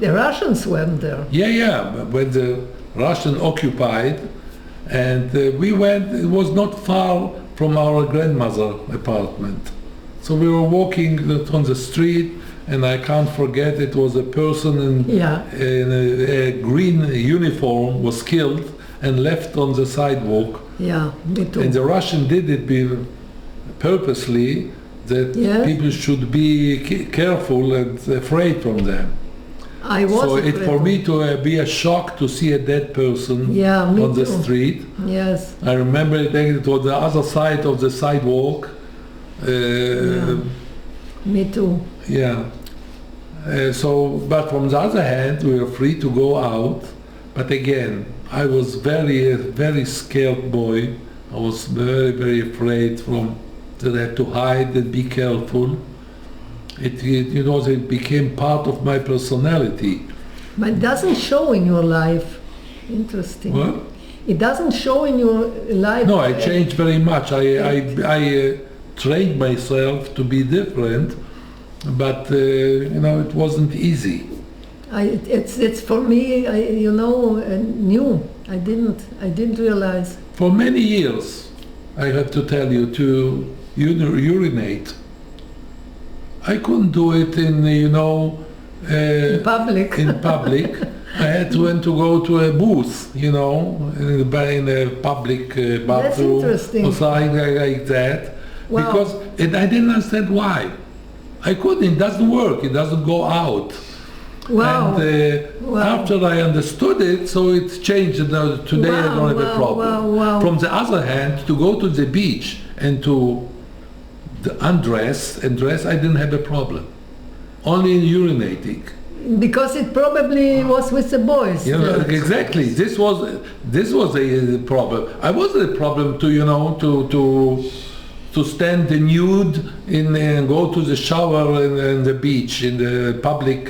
The Russians weren't there. Yeah, when the Russian occupied, and we went, it was not far from our grandmother's apartment. So we were walking on the street, and I can't forget, it was a person in a green uniform was killed and left on the sidewalk. Yeah, me too. And the Russian did it purposely, that people should be careful and afraid from them. I was so afraid for me to be a shock to see a dead person on the street. Yes. I remember it was the other side of the sidewalk. Me too. Yeah. But from the other hand, we were free to go out. But again, I was very scared boy. I was very afraid that I had to hide and be careful. It became part of my personality. But it doesn't show in your life. Interesting. What? It doesn't show in your life. No, I changed very much. I trained myself to be different, but it wasn't easy. It's for me, new. I didn't realize. For many years, I have to tell you, to urinate. I couldn't do it in public. In public, I had to go to a booth, in a public bathroom or something like that. Wow. Because I didn't understand why. I couldn't. It doesn't work. It doesn't go out. Wow. And after I understood it, so it changed. Today I don't have a problem. Wow. From the other hand, to go to the beach and to undress and dress, I didn't have a problem. Only in urinating. Because it probably was with the boys. Exactly. This was a problem. I wasn't a problem to stand nude and go to the shower in the beach, in the public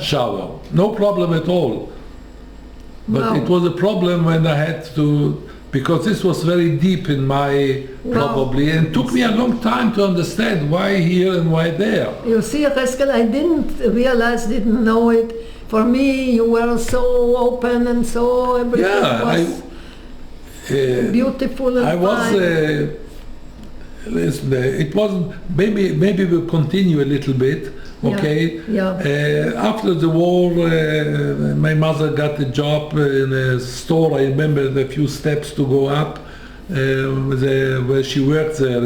shower. No problem at all. But it was a problem when I had to, because this was very deep in my, probably, and it took me a long time to understand why here and why there. You see, Yechezkel, I didn't know it. For me, you were so open and so everything was beautiful and fine. Listen, it wasn't, maybe we'll continue a little bit, okay? After the war, my mother got a job in a store. I remember the few steps to go up, where she worked there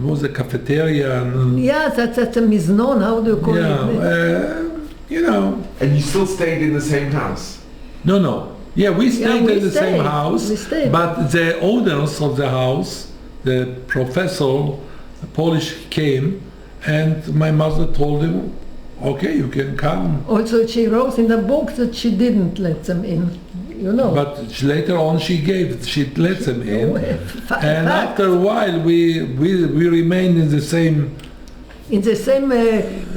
was a cafeteria. That's a miznon, how do you call it? And you still stayed in the same house? No. Yeah, we stayed in the same house, but the owners of the house, the professor, the Polish, came, and my mother told him, okay, you can come. Also, she wrote in the book that she didn't let them in, But later on she let them in. And after a while we remained in the same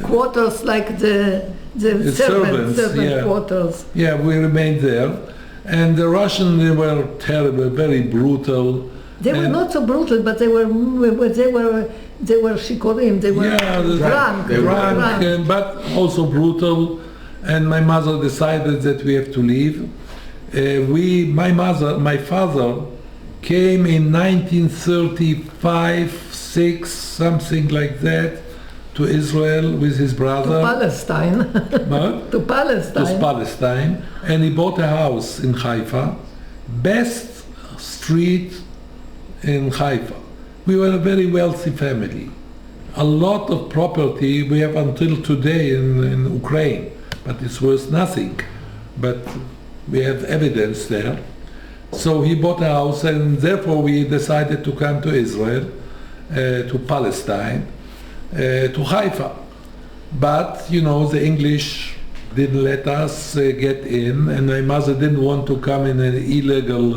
quarters, like the servant quarters. Yeah, we remained there. And the Russians, they were terrible, very brutal. They were not so brutal, but they were shikorim, they were drunk, but also brutal. And my mother decided that we have to leave. My father came in 1935, 6, something like that, to Israel with his brother. Palestine. What? To Palestine. To Palestine, and he bought a house in Haifa, best street in Haifa. We were a very wealthy family. A lot of property we have until today in Ukraine, but it's worth nothing. But we have evidence there. So he bought a house, and therefore we decided to come to Israel, to Palestine, to Haifa. But, you know, the English didn't let us get in, and my mother didn't want to come in an illegal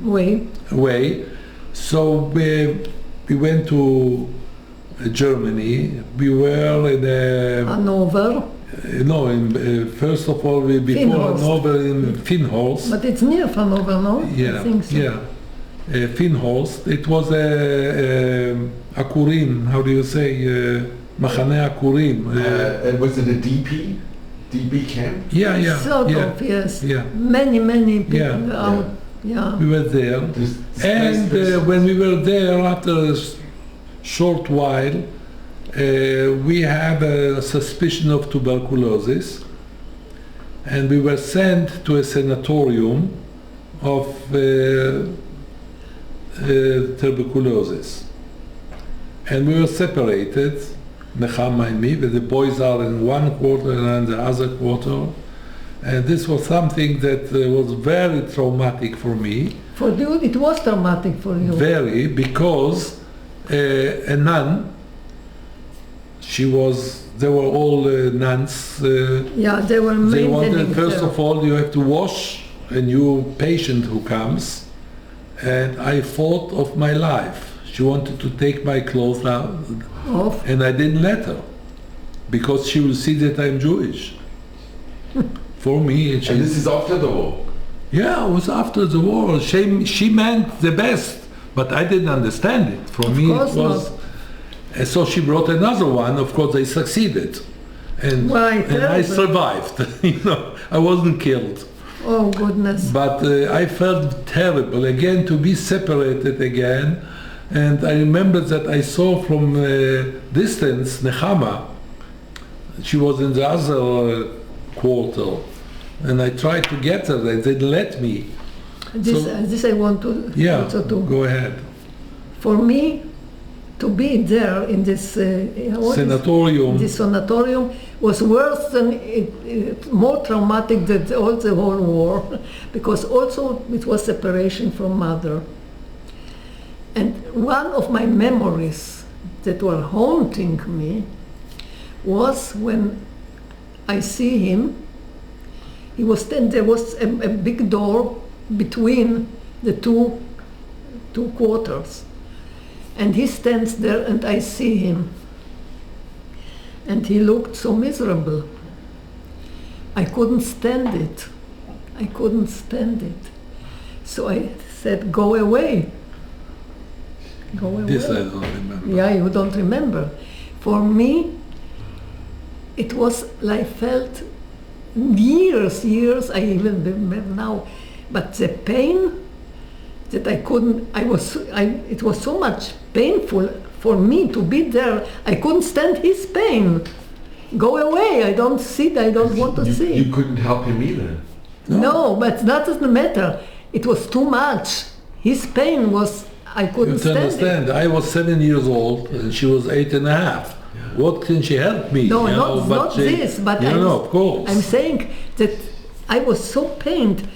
way. So we went to Germany. We were in Hanover. No, first of all, before Hanover in Finnhorst. But it's near Hanover, no? Yeah, I think so. yeah. Finnhorst. It was a Akurim, how do you say? Machane Akurim. Was it a DP? DB camp? Yeah, yeah. Sort yeah, of, yes. Yeah. Many people Yeah. out. Yeah. We were there. And when we were there, after a short while, we had a suspicion of tuberculosis, and we were sent to a sanatorium of tuberculosis. And we were separated, Nechama and me, but the boys are in one quarter and the other quarter. And this was something that was very traumatic for me. For you, it was traumatic for you. Very, because a nun, they were all nuns. Yeah, they were They maintaining wanted, first them. of all, you have to wash a new patient who comes. And I thought of my life. She wanted to take my clothes out, Off. and I didn't let her, because she will see that I'm Jewish. For me, And this is after the war? yeah, it was after the war. She meant the best, but I didn't understand it. For Of me, course it was. And so she brought another one. Of course, they succeeded, and Why, and I terrible. survived. You know, I wasn't killed, Oh, goodness. but I felt terrible again to be separated again. And I remember that I saw from distance Nechama. She was in the other quarter, and I tried to get her. They didn't let me. This I want to Yeah, also do. go ahead. For me, to be there in this Sanatorium. this sanatorium was worse than more traumatic than all the whole war, because also it was separation from mother. And one of my memories that were haunting me was when I see him. He was there was a big door between the two quarters, and he stands there, and I see him, and he looked so miserable. I couldn't stand it. I couldn't stand it. So I said, "Go away. Go away." This I don't remember. Yeah, you don't remember. For me, it was like felt years, I even remember now, but the pain that I couldn't, it was so much painful for me to be there. I couldn't stand his pain. Go away, I don't want to see. You couldn't help him either. No, but that doesn't matter. It was too much. His pain was, I You couldn't have to stand understand, it. I was 7 years old and she was 8.5. What can she help me? No, you know, not this, but of course. I'm saying that I was so pained,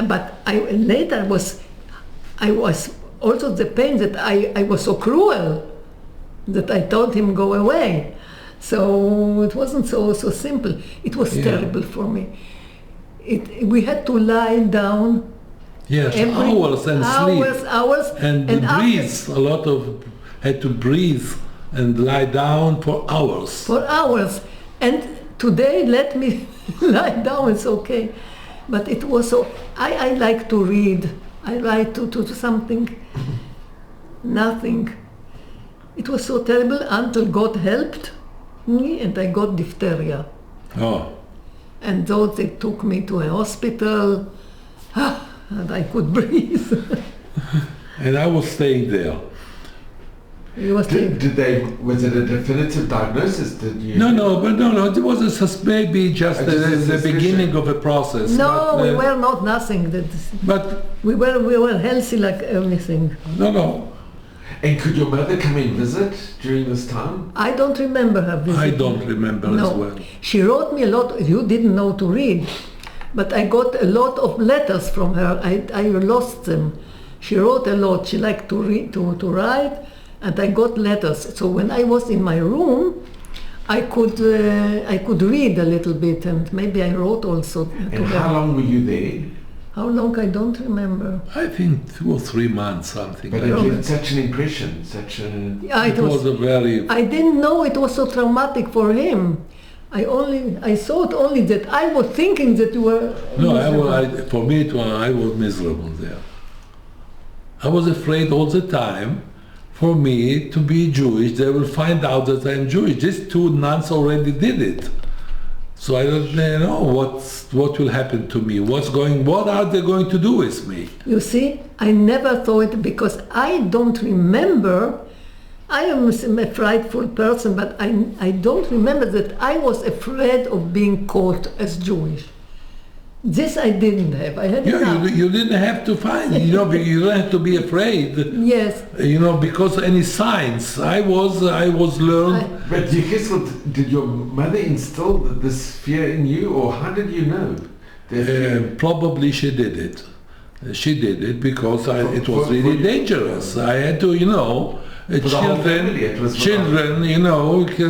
but later I was also the pain that I was so cruel that I told him go away. So it wasn't so simple. It was terrible for me. We had to lie down. Yes, hours and sleep. Hours. And breathe. A lot of had to breathe and lie down for hours. For hours. And today, let me lie down, it's okay. But it was so, I like to read. I like to do something, nothing. It was so terrible until God helped me and I got diphtheria. Oh. And though they took me to a hospital, and I could breathe. And I was staying there. He was Was it a definitive diagnosis? Did you? No. It was maybe just the beginning of a process. No, we were not nothing. But we were healthy like everything. No. And could your mother come and visit during this time? I don't remember her visiting. I don't remember as well. She wrote me a lot. You didn't know to read, but I got a lot of letters from her. I lost them. She wrote a lot. She liked to read, to write, and I got letters. So when I was in my room, I could read a little bit, and maybe I wrote also. And how long were you there? How long, I don't remember. I think 2 or 3 months, something. But like it that. left such an impression, It was a very... I didn't know it was so traumatic for him. I thought only that I was thinking that you were... For me, I was miserable there. I was afraid all the time for me to be Jewish. They will find out that I'm Jewish. These 2 nuns already did it. So I don't know what will happen to me. What are they going to do with me? You see, I never thought, because I don't remember. I am a frightful person, but I don't remember that I was afraid of being caught as Jewish. This I didn't have. I had enough. You didn't have to find. You don't have to be afraid. Yes. Because any signs. I was learned. But Yechezkel, did your mother instill this fear in you, or how did you know? Probably she did it. She did it because it was really dangerous. I had to, children,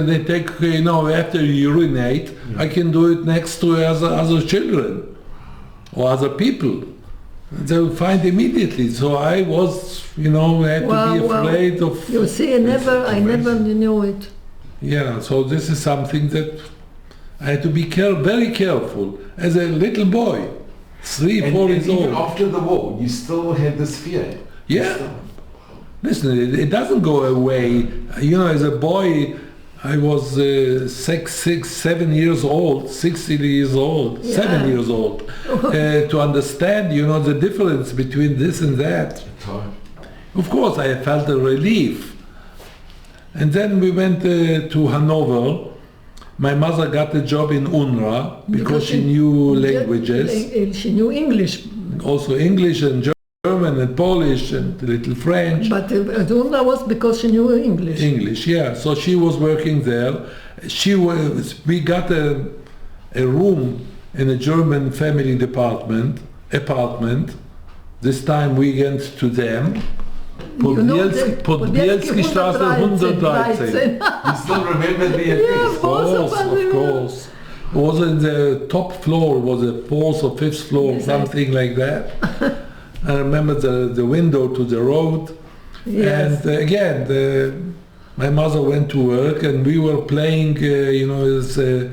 they take, after you urinate, I can do it next to other children or other people. They will find immediately. So I was, I had to be afraid of... You see, I never knew it. Yeah, so this is something that I had to be very careful as a little boy, 3, 4 years old. Even after the war, you still had this fear? Yeah. Listen, it doesn't go away. As a boy, I was 7 years old, 7 years old, to understand, the difference between this and that. Of course, I felt a relief. And then we went to Hanover. My mother got a job in UNRWA because she knew languages. She knew English. Also English and German and Polish and a little French. But UNRWA was because she knew English. English, yeah. So she was working there. We got a room in a German family apartment. This time we went to them. Podbielski Straße 113. You still remember the address? Yeah, of course. It was in the top floor, it was the 4th or 5th floor, something like that. I remember the window to the road. Yes. And again, my mother went to work and we were playing, as a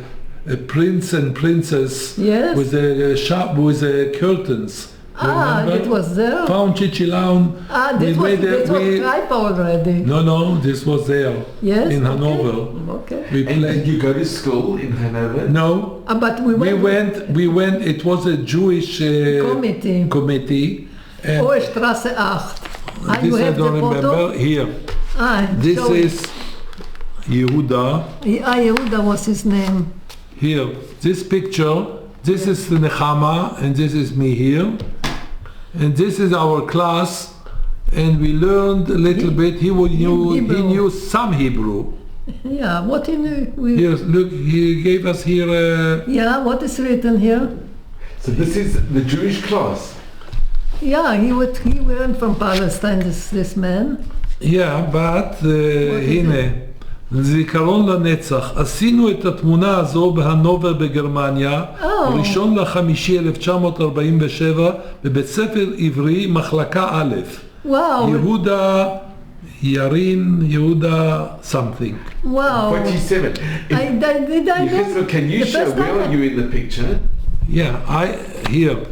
prince and princess with the shop with the curtains. It was there? Found Chichilaun. This was Kraków already. No, this was there. Yes? In Hanover. Okay. And did you go to school in Hanover? No. But we went. It was a Jewish committee. Hohe Straße 8. This I don't remember. Here. This is Yehuda. Yehuda was his name. Here. This picture. This is Nechama, and this is me here. And this is our class, and we learned a little bit. He knew some Hebrew. Yeah, what he knew. Yes, look, he gave us here. What is written here? So this is the Jewish class. Yeah, he went from Palestine. This man. Yeah, but הנה. זיכרון לנצח, עשינו את התמונה הזו בהנובר בגרמניה, 1.5.1947, בבית ספר עברי, מחלקה א'. וואו. יהודה something. Wow. 47. Yechezkel, can you show where are you in the picture? Yeah, here.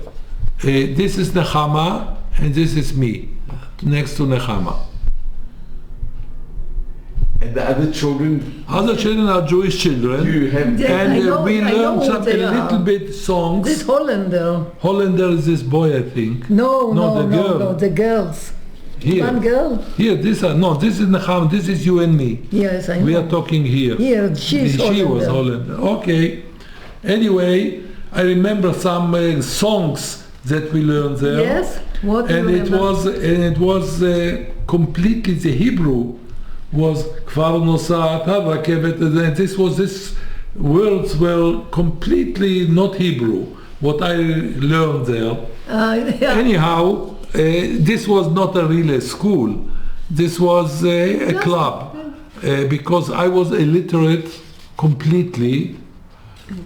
This is Nechama and this is me, next to Nechama. And the other children? Other children are Jewish children. We learned a little bit songs. This Hollander. Hollander is this boy, I think. No, the girls. Here. One girl? Here, this is Nechama, this is you and me. Yes, I know. We are talking here. Here, she was Hollander. Okay. Anyway, I remember some songs that we learned there. Yes? What do you remember? It was completely, the Hebrew was Kvar Nosat HaRakevet. These words were completely not Hebrew, what I learned there. Yeah. Anyhow, this was not a real school. This was a club, because I was illiterate completely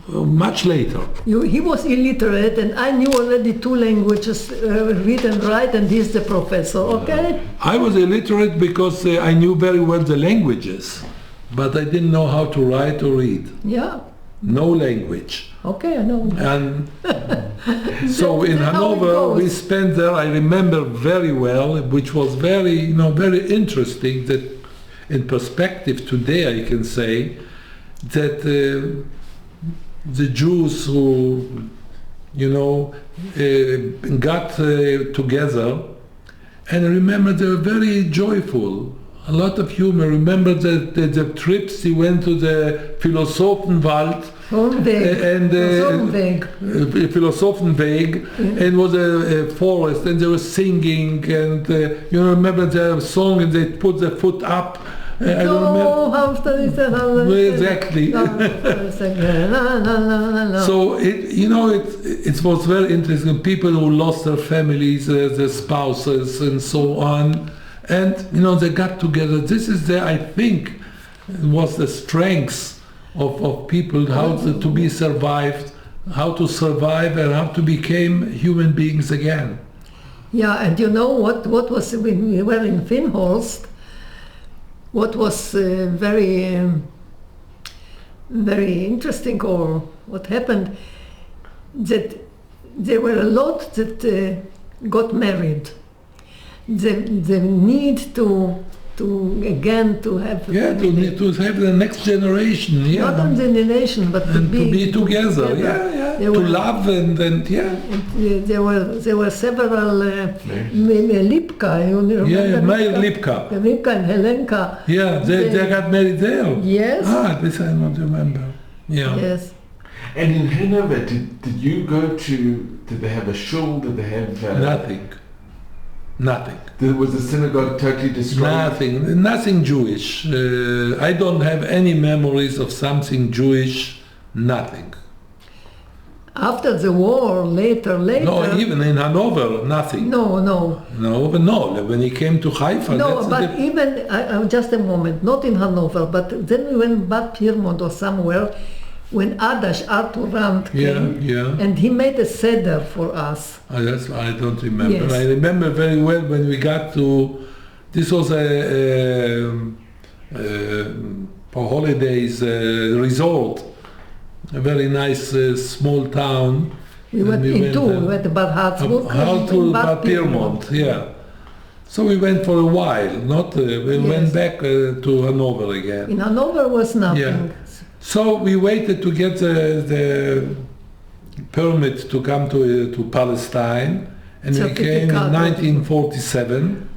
much later. He was illiterate, and I knew already 2 languages, read and write, and he's the professor, okay? I was illiterate because I knew very well the languages, but I didn't know how to write or read. Yeah. No language. Okay, I know. And so in Hanover, we spent there, I remember very well, which was very, very interesting, that in perspective today I can say that the Jews who, got together, and remember they were very joyful, a lot of humor. Remember the trips he went to the Philosophenwald, Philosophenweg, and was a forest, and they were singing, and remember the song, and they put their foot up. I don't remember. Exactly. So it was very interesting. People who lost their families, their spouses, and so on, and they got together. This is I think, was the strength of people, how to be survived, how to survive, and how to become human beings again. Yeah, and what was when we were in Finnhorst. What was very interesting, or what happened, that there were a lot that got married. The need to have to have the next generation, not only the nation, but to be together. To love and And there were several Lipka, you remember? Meir Lipka. Lipka and Helenka. Yeah, they got married there. Yes. This I don't remember. Yeah. Yes. And in Hanover, did you go to? Did they have a shul? Did they have Nothing. Was the synagogue totally destroyed? Nothing Jewish. I don't have any memories of something Jewish. Nothing. After the war, later. No, even in Hanover, nothing. No. When he came to Haifa. No, but even just a moment. Not in Hanover, but then we went back Piermont or somewhere. When Arthur Rand came, and he made a seder for us. I don't remember. Yes. I remember very well when we got to, this was for holidays resort, a very nice small town. We went to Bad Harzburg, Bad Piermont, yeah. So we went for a while, we went back to Hanover again. In Hanover was nothing. Yeah. So we waited to get the permit to come to Palestine, and we came in 1947.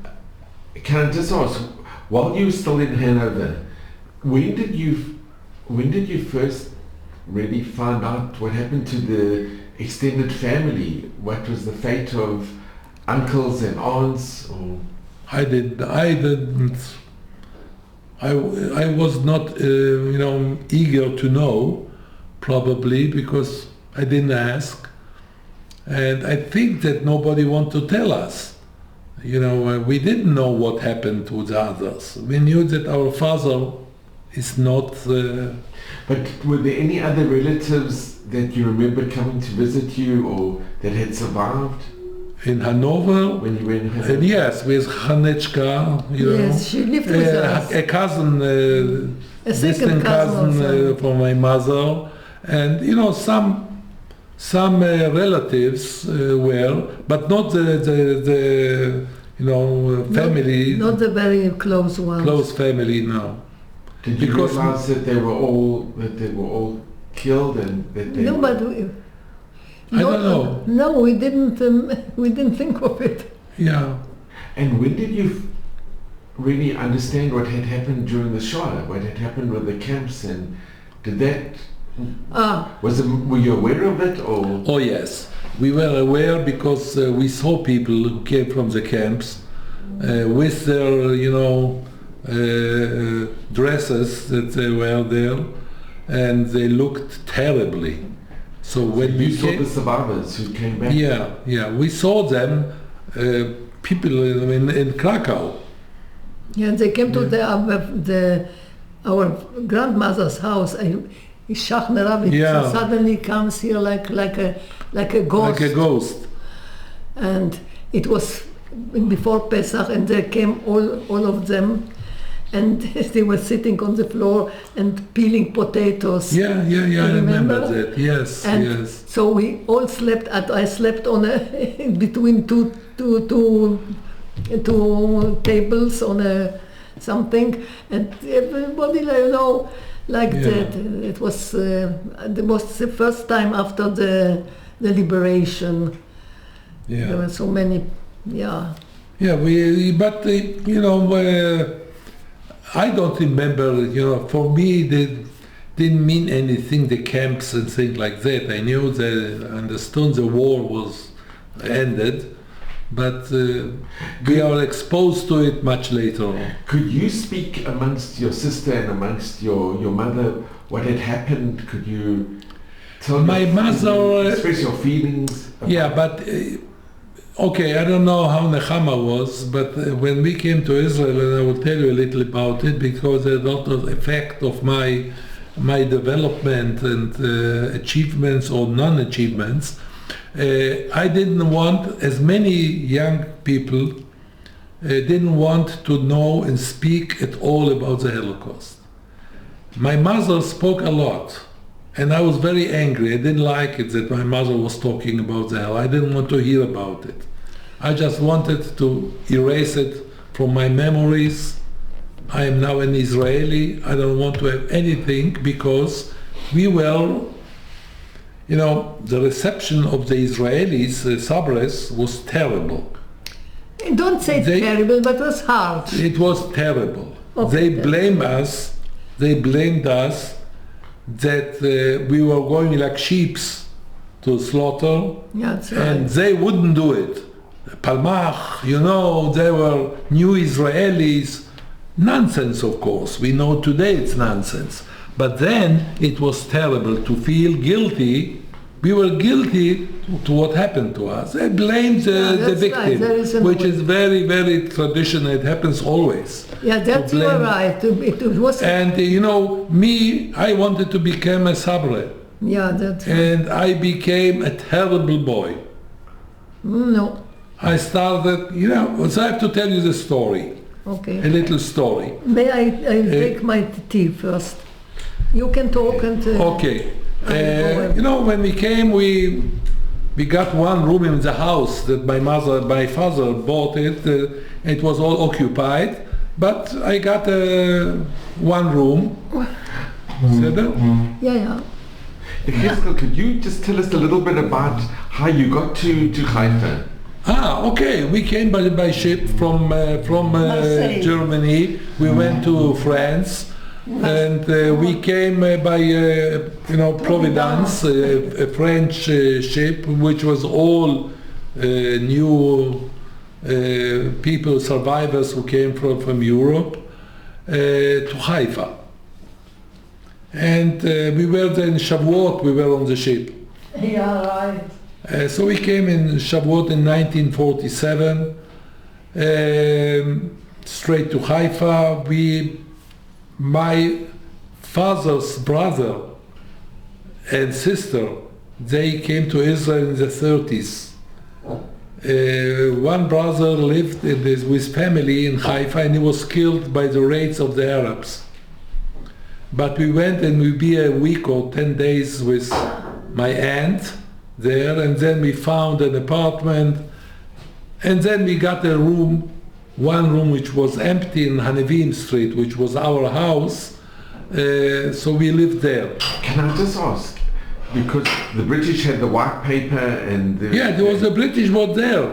Can I just ask, while you were still in Hanover, when did you first really find out what happened to the extended family? What was the fate of uncles and aunts? Or? I didn't. I was not, eager to know, probably because I didn't ask, and I think that nobody wanted to tell us. We didn't know what happened to the others. We knew that our father is not. But were there any other relatives that you remember coming to visit you, or that had survived? In Hanover? When you were in Hanover? Yes, with Hanechka, Yes, she lived with us. A cousin, a distant cousin for my mother, and some relatives were, but not the family. Not the very close ones. Close family, no. Did you realize that they were all killed and that they? No, but. I don't know. No, we didn't think of it. Yeah. And when did you really understand what had happened during the Shoah, what had happened with the camps, and did that, were you aware of it, or? Oh yes, we were aware because we saw people who came from the camps with their, dresses that they were there, and they looked terribly. So when you saw the survivors who came back? Yeah, we saw them, people in Kraków. Yeah, and they came to our grandmother's house. Suddenly comes here like a ghost. Like a ghost. And it was before Pesach, and they came all of them, and they were sitting on the floor and peeling potatoes. Yeah, I remember that. Yes, and yes. So we all slept. I slept on between two tables on something, and everybody, like that. It was the first time after the liberation. Yeah. There were so many. Yeah. Yeah, I don't remember. For me, they didn't mean anything. The camps and things like that. I knew understood the war was ended. But we are exposed to it much later on. Could you speak amongst your sister and amongst your mother what had happened? Could you tell my mother express your feelings? Yeah, but okay, I don't know how Nechama was, but when we came to Israel, and I will tell you a little about it because there's a lot of effect of my development and achievements or non-achievements. I didn't want, as many young people didn't want to know and speak at all about the Holocaust. My mother spoke a lot, and I was very angry. I didn't like it that my mother was talking about the Holocaust. I didn't want to hear about it. I just wanted to erase it from my memories. I am now an Israeli. I don't want to have anything because we were, the reception of the Israelis, Sabres, was terrible. Don't say terrible, but it was hard. It was terrible. Okay. They blamed us that we were going like sheep to slaughter, That's and right. they wouldn't do it. Palmach, they were new Israelis. Nonsense, of course. We know today it's nonsense. But then it was terrible to feel guilty. We were guilty to what happened to us. They blamed the victim, right. which is very, very traditional. It happens always. Yeah, that's you are right. It was. And me, I wanted to become a sabre. Yeah, that's right. And I became a terrible boy. No. I started, so I have to tell you the story. Okay. A little story. May I take my tea first? You can talk and... Okay. When we came, we got one room in the house that my father bought it. It was all occupied, but I got one room. Yeah. Yechezkel, could you just tell us a little bit about how you got to Haifa? Okay. We came by ship from Germany. We went to France. And we came by, Providence, a French ship, which was all new people, survivors who came from Europe, to Haifa. And we were there in Shavuot, we were on the ship. Yeah, right. So we came in Shavuot in 1947, straight to Haifa. My father's brother and sister, they came to Israel in the 30s. One brother lived with family in Haifa, and he was killed by the raids of the Arabs. But we went and we be a week or 10 days with my aunt there, and then we found an apartment, and then we got a room, one room which was empty in Hanevim Street, which was our house, so we lived there. Can I just ask, because the British had the white paper and the British were there.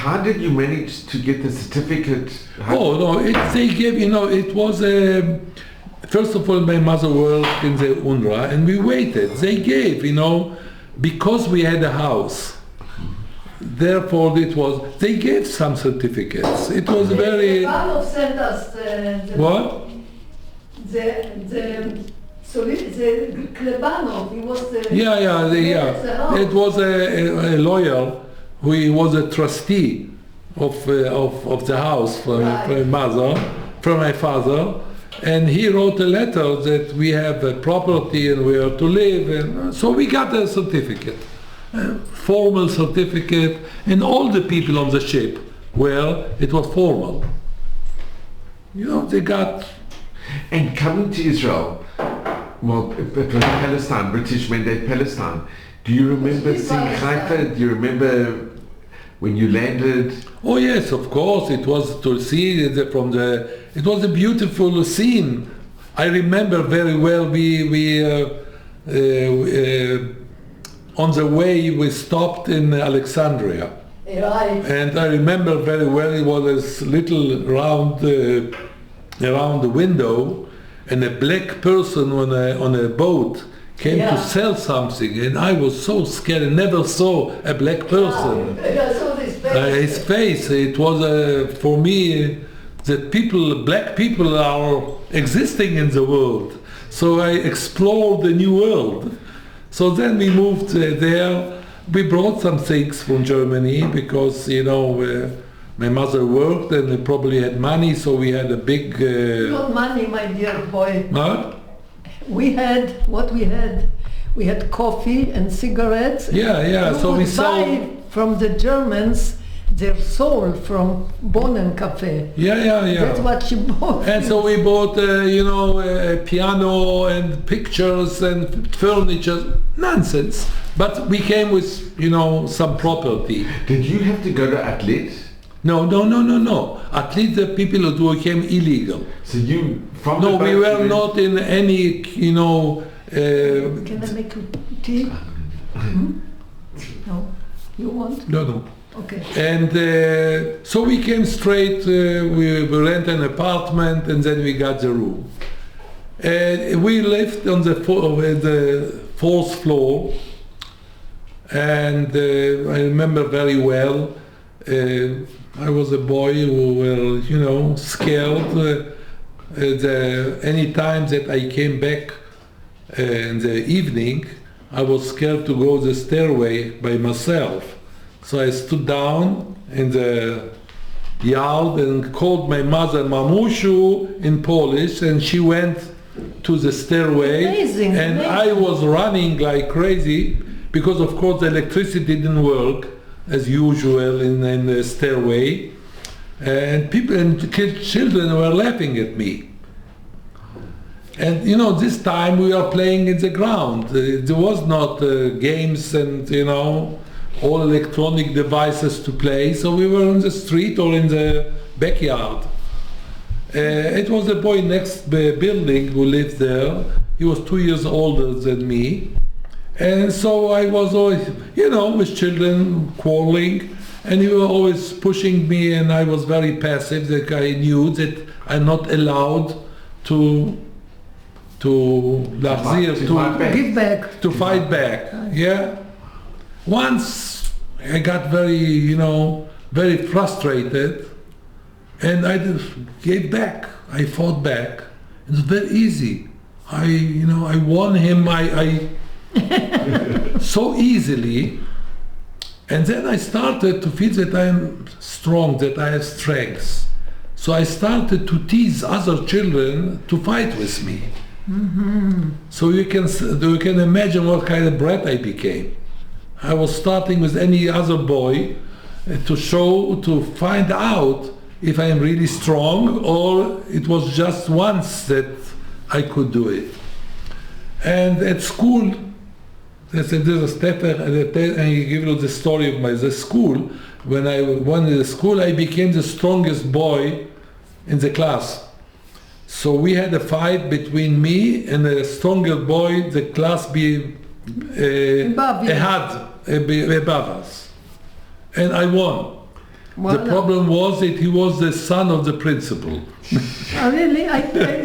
how did you manage to get the certificate? Oh no, they gave, it was first of all my mother worked in the UNRWA and we waited. They gave, because we had a house. Therefore they gave some certificates. It was very... Klebanov sent us What? the Klebanov, he was the... Yeah. the house. It was a lawyer who was a trustee of the house from my father, and he wrote a letter that we have a property and we are to live, and so we got a certificate, a formal certificate, and all the people on the ship, it was formal. They got... And coming to Israel, it was Palestine, British Mandate Palestine. Do you remember seeing Haifa? Do you remember when you landed? Oh yes, of course. It was to see it was a beautiful scene. I remember very well. We on the way we stopped in Alexandria, Right. and I remember very well. It was this little round around the window, and a black person on a boat came to sell something, and I was so scared. I never saw a black person. I saw his face. It was for me that black people are existing in the world. So I explored the new world. So then we moved there. We brought some things from Germany because my mother worked and we probably had money, so we had a big... Not money, my dear boy. What? We had coffee and cigarettes. Yeah. So we buy sold... from the Germans their soul from Bonnen Cafe. Yeah. That's what she bought. And so we bought, a piano and pictures and furniture. Nonsense. But we came with, some property. Did you have to go to Atlet? No. At least the people who came illegal. So you from No, the boat we were you not in any, Can I make you tea? No? You want? No. Okay. And so we came straight, we rent an apartment and then we got the room. And we lived on the fourth floor, and I remember very well, I was a boy who were, scared. Any time that I came back in the evening, I was scared to go the stairway by myself. So I stood down in the yard and called my mother Mamushu in Polish, and she went to the stairway. Amazing. I was running like crazy because of course the electricity didn't work as usual in the stairway, and people and children were laughing at me. And this time we were playing in the ground. There was not games and all electronic devices to play, so we were on the street or in the backyard. It was a boy next building who lived there. He was 2 years older than me, and so I was always, with children quarreling, and he was always pushing me, and I was very passive. The guy knew that I'm not allowed to fight back. Yeah. Once I got very, very frustrated, and I just gave back. I fought back. It was very easy. I won him. I so easily, and then I started to feel that I'm strong, that I have strength. So I started to tease other children to fight with me. Mm-hmm. So you can imagine what kind of brat I became. I was starting with any other boy to find out if I am really strong or it was just once that I could do it. And at school, there's a step, and I give you the story of the school. When I went to the school, I became the strongest boy in the class. So we had a fight between me and a stronger boy, the class above us. And I won. Well, The problem was that he was the son of the principal. Really? I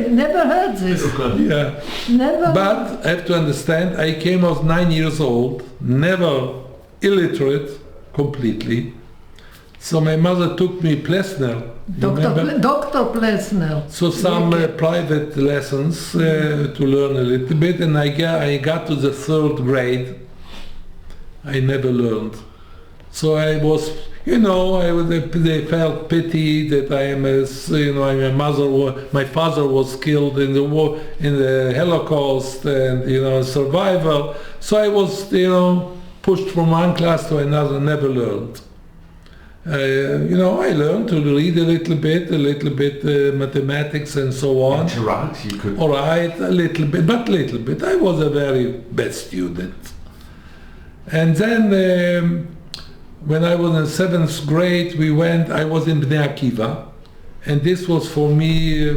never heard this. Yeah. Never. But I have to understand, I came, I was 9 years old, never illiterate completely. So my mother took me Plessner. Dr. Plessner. So some private lessons to learn a little bit, and I got to the 3rd grade. I never learned. So I was, they felt pity that I am my father was killed in the war, in the Holocaust, and survivor. So I was, pushed from one class to another, never learned. I learned to read a little bit mathematics and so on. And to write, you could. All right, a little bit. I was a very bad student. And then when I was in 7th grade, I was in Bnei Akiva, and this was for me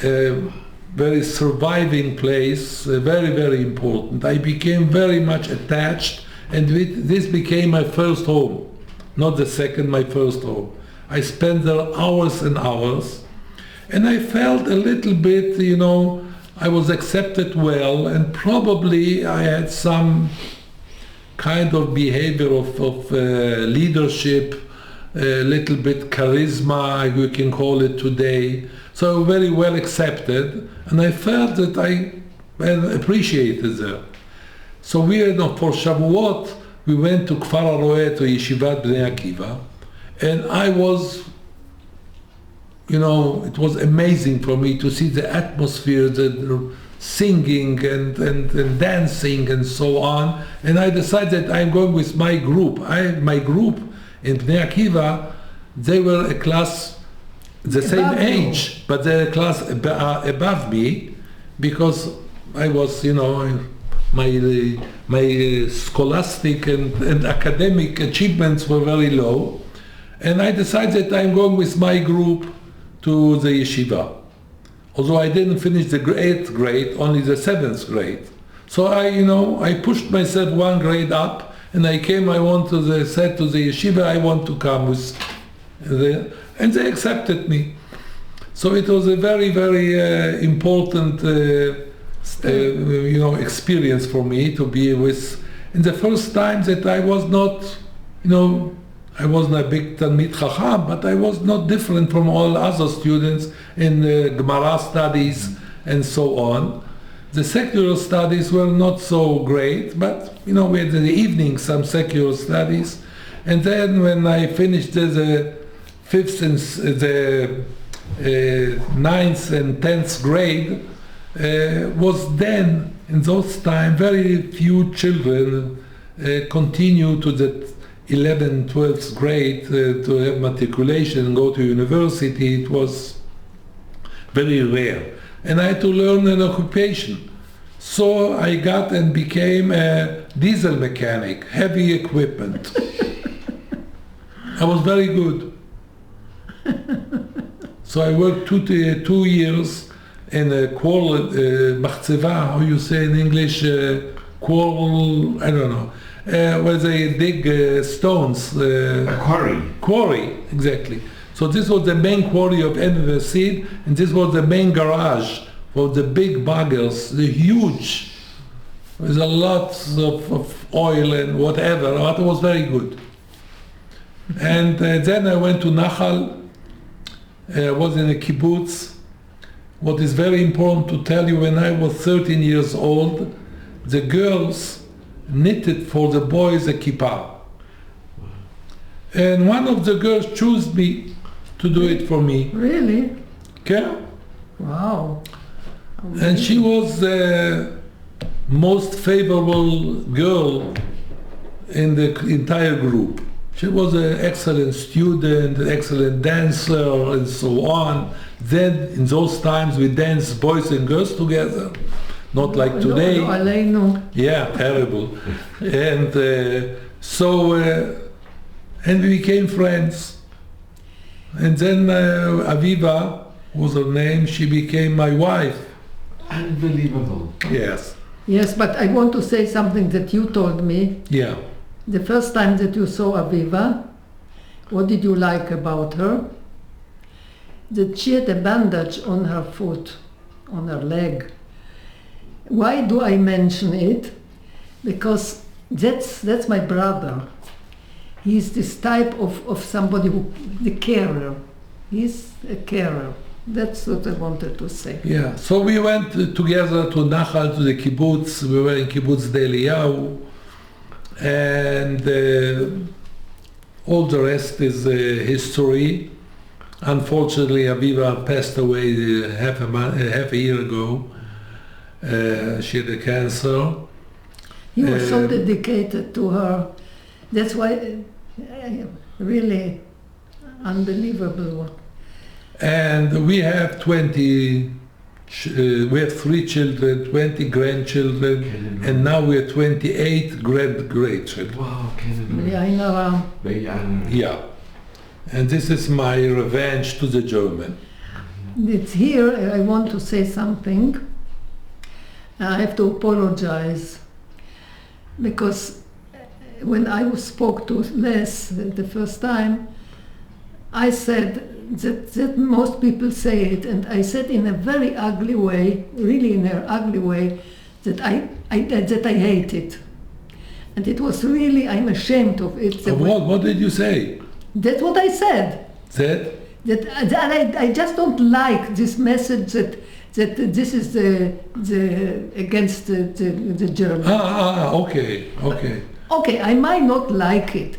a very surviving place, very, very important. I became very much attached, and this became my first home. Not the second, my first home. I spent there hours and hours, and I felt a little bit, I was accepted well, and probably I had some kind of behavior of leadership, a little bit charisma, you can call it today. So very well accepted, and I felt that I appreciated there. So for Shavuot, we went to Kfar Aroeh, to Yeshivat Bnei Akiva, and I was, it was amazing for me to see the atmosphere, the singing and dancing and so on. And I decided I'm going with my group. My group in Bnei Akiva, they were a class the same age, but they're a class above me, because I was, my scholastic and academic achievements were very low, and I decided I'm going with my group to the yeshiva. Although I didn't finish the 8th grade, only the 7th grade. So I pushed myself 1 grade up, and I said to the yeshiva, I want to come with and they accepted me. So it was a very, very important experience for me to be with. And the first time that I was not, I wasn't a big Talmid Chacham, but I was not different from all other students in Gemara studies and so on. The secular studies were not so great, but we had in the evening some secular studies. And then when I finished the 5th and the 9th and 10th grade, was then, in those times, very few children continue to the 11th, 12th grade to have matriculation and go to university. It was very rare. And I had to learn an occupation. So I got and became a diesel mechanic, heavy equipment. I was very good. So I worked 2 years in a quarrel, machzeva, how you say in English, quarrel, I don't know, where they dig stones. A quarry. Quarry, exactly. So this was the main quarry of Enversid, and this was the main garage for the big buggers, the huge, with a lot of oil and whatever, but it was very good. And then I went to Nachal. I was in a kibbutz. What is very important to tell you, when I was 13 years old, the girls knitted for the boys a kippah. And one of the girls chose me to do it for me. Really? Okay? Wow. And she was the most favorable girl in the entire group. She was an excellent student, an excellent dancer, and so on. Then, in those times, we danced boys and girls together, not like today. No. Yeah, terrible. And and we became friends. And then Aviva was her name. She became my wife. Unbelievable. Yes. Yes, but I want to say something that you told me. Yeah. The first time that you saw Aviva, What did you like about her? That she had a bandage on her foot, on her leg. Why do I mention it? Because that's my brother. He's this type of somebody who, the carer. He's a carer. That's what I wanted to say. Yeah, so we went together to Nachal, to the kibbutz. We were in kibbutz Eliyahu, and all the rest is history. Unfortunately, Aviva passed away half a year ago. She had a cancer. He was so dedicated to her. That's why, really unbelievable. And we have 20, we have 3 children, 20 grandchildren, and now we are 28 great-grandchildren. Wow, Canada. I know. Yeah. And this is my revenge to the German. It's here, I want to say something. I have to apologize because when I spoke to Les the first time, I said that most people say it, and I said in a very ugly way, really in an ugly way, that I hate it. And it was really, I'm ashamed of it. What did you say? That's what I said. That I just don't like this message that this is the against the Germans. Okay. Okay, I might not like it,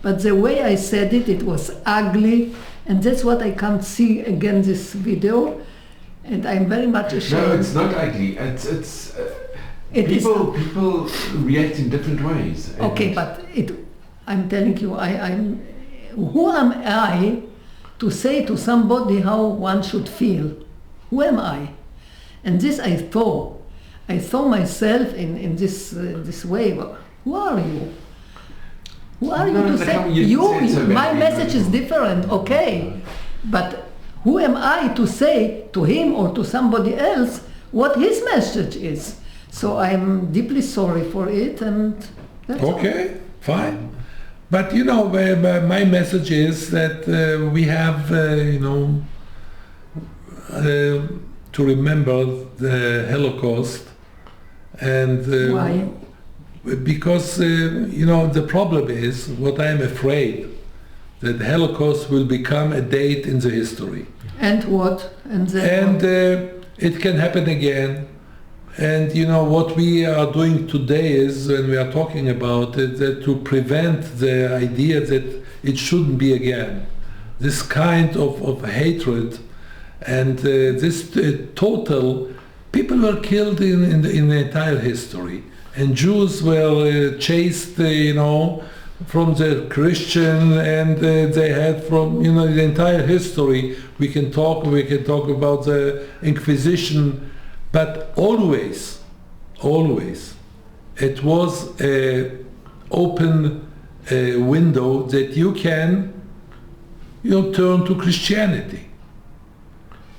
but the way I said it, it was ugly, and that's what I can't see again this video, and I'm very much ashamed. No, it's not ugly. People react in different ways. Okay, but I'm telling you, who am I to say to somebody how one should feel? Who am I? And this I thought myself in this way. Who are you? Who are you to say? My message is different, okay, but who am I to say to him or to somebody else what his message is? So I'm deeply sorry for it, and that's okay, fine. But you know, my message is that we have, to remember the Holocaust, and why? Because the problem is what I am afraid that the Holocaust will become a date in the history. And what? And it can happen again. And what we are doing today is, when we are talking about it, that to prevent the idea that it shouldn't be again. This kind of hatred and this total, people were killed in the entire history. And Jews were chased, from the Christian, and they had from, the entire history. We can talk about the Inquisition, but always, it was an open window that you can, turn to Christianity.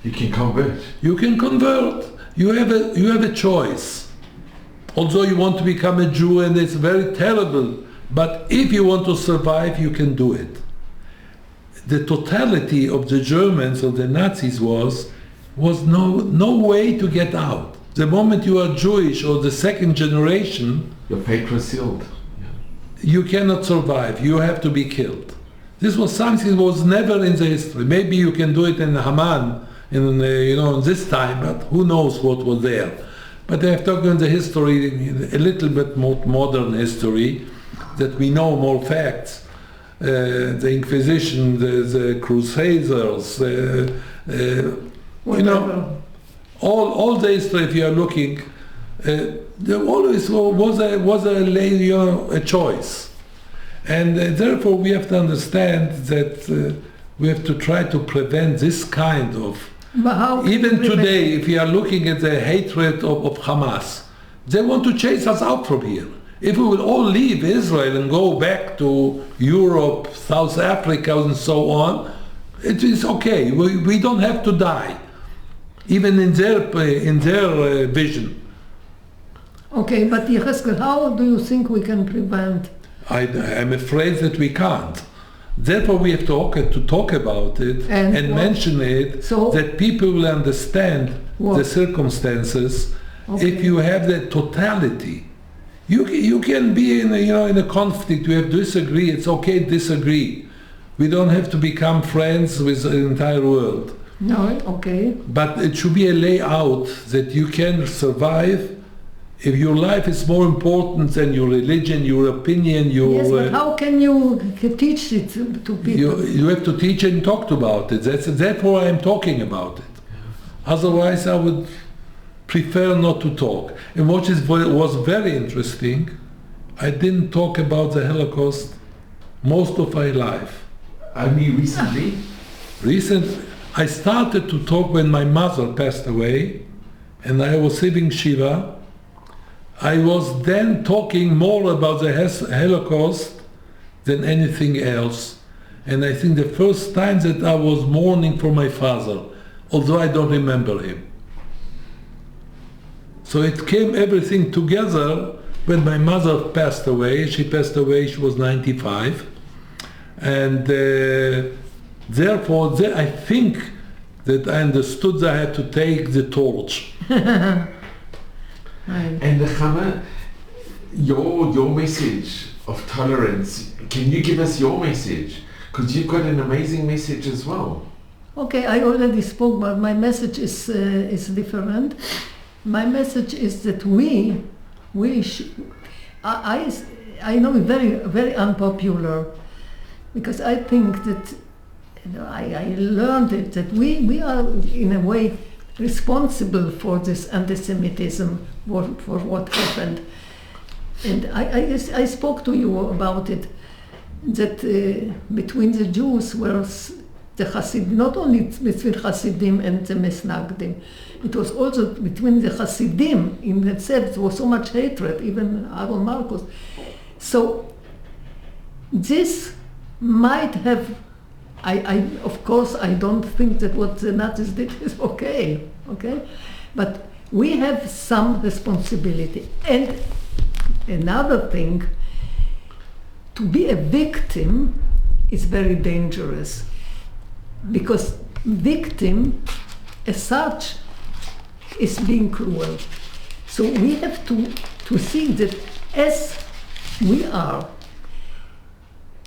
You can convert. You can convert. You have a choice. Although you want to become a Jew, and it's very terrible, but if you want to survive, you can do it. The totality of the Germans, of the Nazis, was no way to get out. The moment you are Jewish or the second generation, your fate was sealed. You cannot survive. You have to be killed. This was something that was never in the history. Maybe you can do it in Haman, in this time, but who knows what was there. But I have talked in the history, a little bit more modern history, that we know more facts. The Inquisition, the Crusaders, all the history, if you are looking, there always was a choice. And therefore we have to understand that we have to try to prevent this kind of. Even today, if you are looking at the hatred of Hamas, they want to chase us out from here. If we will all leave Israel and go back to Europe, South Africa, and so on, it is okay. We don't have to die, even in their vision. Okay, but Yechezkel, how do you think we can prevent? I'm afraid that we can't. Therefore, we have to talk about it and what? mention it, So- that people will understand What? the circumstances. Okay. If you have the totality, you can be in a conflict. You have disagree. It's okay to disagree. We don't have to become friends with the entire world. No, okay. But it should be a layout that you can survive. If your life is more important than your religion, your opinion, Yes, but how can you teach it to people? you have to teach and talk about it. Therefore I am talking about it. Otherwise I would prefer not to talk. And what was very interesting, I didn't talk about the Holocaust most of my life. Only recently? I started to talk when my mother passed away and I was sitting Shiva. I was then talking more about the Holocaust than anything else. And I think the first time that I was mourning for my father, although I don't remember him. So it came everything together when my mother passed away. She passed away, she was 95. And therefore, I think that I understood that I had to take the torch. And Nechama, your message of tolerance, can you give us your message? Because you've got an amazing message as well. Okay, I already spoke, but my message is different. My message is that I know it's very, very unpopular, because I think that I learned it, that we are in a way responsible for this anti-Semitism, for what happened. And I spoke to you about it, that between the Jews was the Hasidim, not only between Hasidim and the Mesnagdim, it was also between the Hasidim in themselves. There was so much hatred, even Aaron Marcus. So this might have, of course, I don't think that what the Nazis did is okay, but we have some responsibility. And another thing, to be a victim is very dangerous, because victim as such is being cruel. So we have to see that as we are,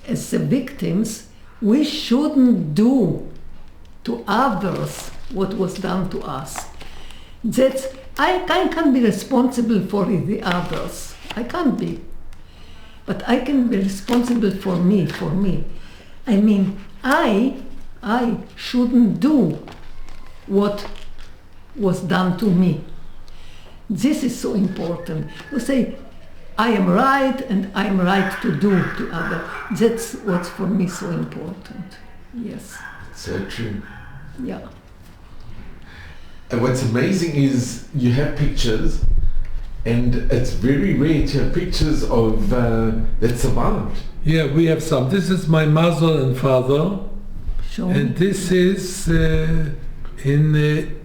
as the victims, we shouldn't do to others what was done to us. That I can't be responsible for the others. I can't be. But I can be responsible for me. I mean, I shouldn't do what was done to me. This is so important. You say, I am right and I am right to do to others. That's what's for me so important. Yes. So true. Yeah. And what's amazing is you have pictures, and it's very rare to have pictures of that survived. Yeah, we have some. This is my mother and father. Show me. And this is in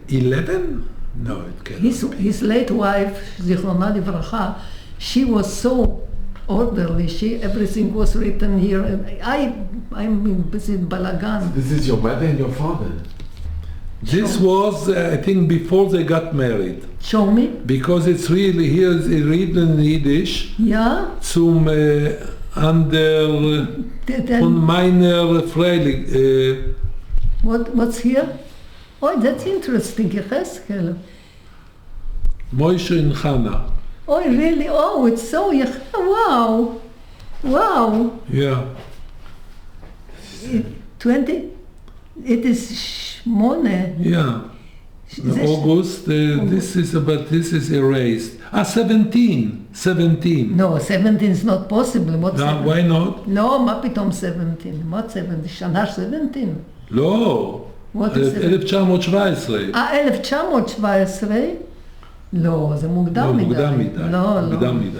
11? No, it can't. His late wife, Zichrona Livracha, she was so orderly. Everything was written here. I'm in balagan. This is your mother and your father. This was, I think, before they got married. Show me. Because it's really, here is written in Yiddish, Yeah. zum von meiner Freilich. What's here? Oh, that's interesting, Yechezkel. Moshe and Hannah. Oh, really? Oh, it's so, wow. Wow. Yeah. 20, it is Shmone. Yeah. August, this is erased. 17. No, 17 is not possible. What No, why not? No, מה פתאום 17? What 17? שנה 17? לא. What is it? 1917. 1917? לא, זה מוקדם מדי. מוקדם מדי. לא. מוקדם מדי.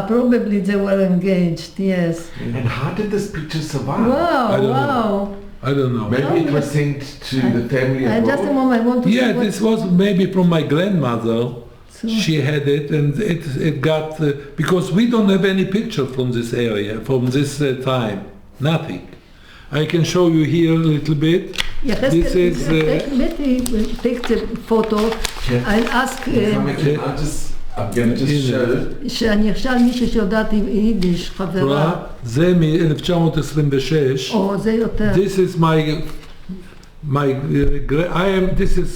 Probably they were engaged, yes. And how did this picture survive? Wow. I don't know. Maybe it was sent to the family abroad. Just a moment, I want to see Yeah, what... this was maybe from my grandmother. So, She had it, and it got because we don't have any picture from this area, from this time, nothing. I can show you here a little bit. This is. let me take the photo. Yeah. I'll ask. I'm going to just show. שאני אשאל מישהו שיודעת יידיש, חברה. זה מ-1926. או, זה יותר. This is this is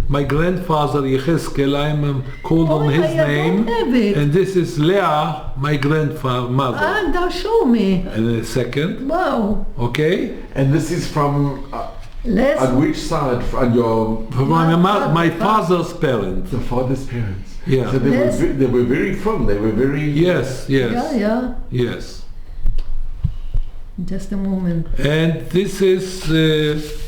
my grandfather Yechezkel. I am called on his name, and this is Leah, my grandmother. They'll show me. In a second. Wow. Okay. And this is from on which side? On your my father's parents. the father's parents. Yeah. So they were very from. They were very. Yes. Yes. Yeah. Yes. Just a moment. And this is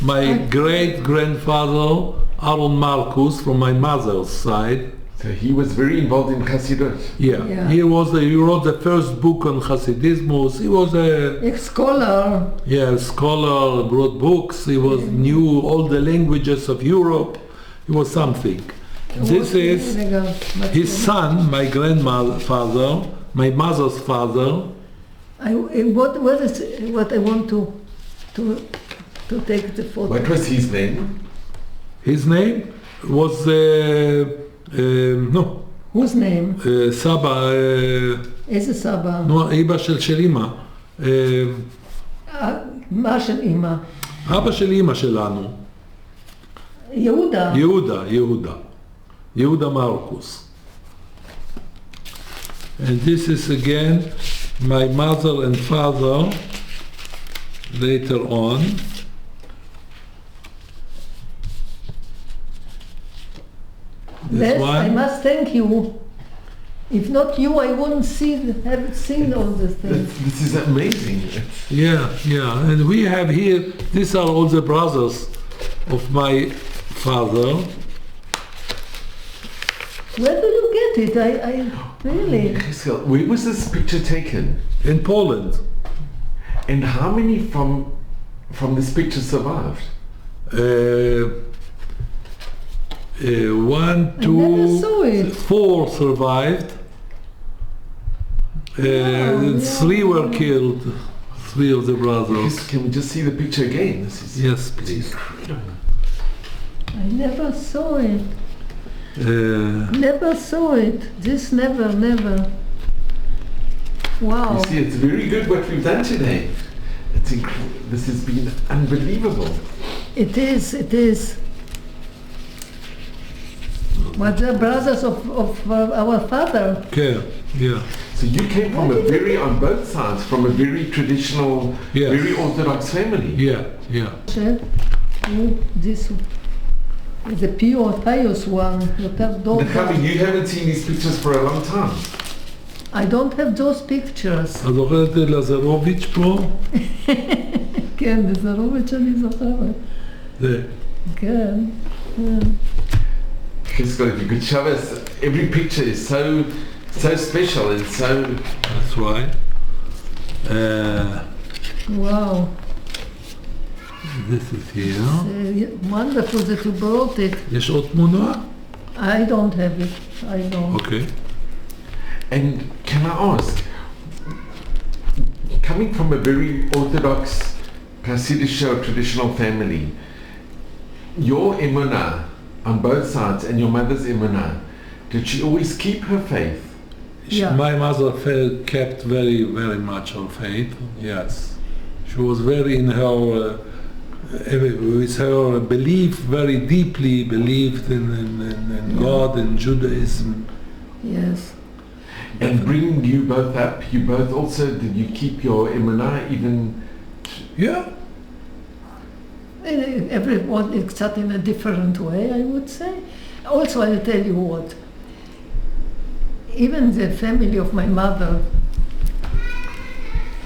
my great-grandfather, Aaron Marcus, from my mother's side. So he was very involved in Chassidut. Yeah. He wrote the first book on Hasidismus. He was a scholar. Yeah, scholar, wrote books. He knew all the languages of Europe. He was something. This is his son, my grandfather, my mother's father. What I want to take the photo. What was his name? His name was no. Whose name? סבא. איזה סבא? נו, אבא של אמא. מה של אמא? אבא של אמא שלנו. יהודה. יהודה מרקוס. And this is again my mother and father later on. Les, I must thank you. If not you, I wouldn't have seen all the things. This is amazing. Yeah. And we have here, these are all the brothers of my father. Where do you get it? I really. Where was this picture taken? In Poland. And how many from this picture survived? 1, 2, 4 survived. 3 were killed. 3 of the brothers. Can we just see the picture again? Yes, please. Incredible. I never saw it. Never saw it. This never. Wow. You see, it's very good what we've done today. It's this has been unbelievable. It is. But the brothers of our father. Okay, yeah. So you came from on both sides, from a very traditional, yes, very Orthodox family. Yeah. This is a pious one. Nechama, you haven't seen these pictures for a long time. I don't have those pictures. אתה זוכר את לזרוביץ' פה? כן, לזרוביץ' אני זוכרת. זה. כן. Yechezkel, if you could show us, every picture is so special and so... That's right. Wow. This is here. Wonderful that you brought it. יש עוד תמונה? I don't have it. I don't. Okay. And can I ask, coming from a very Orthodox Hasidic or traditional family, your emunah on both sides and your mother's emunah, did she always keep her faith? Yeah. My mother kept very, very much her faith, yes. She was very in her, with her belief, very deeply believed in God and Judaism. Yes. And bringing you both up, you both also, did you keep your emunah even? Yeah. Everyone is cut in a different way, I would say. Also, I'll tell you what. Even the family of my mother,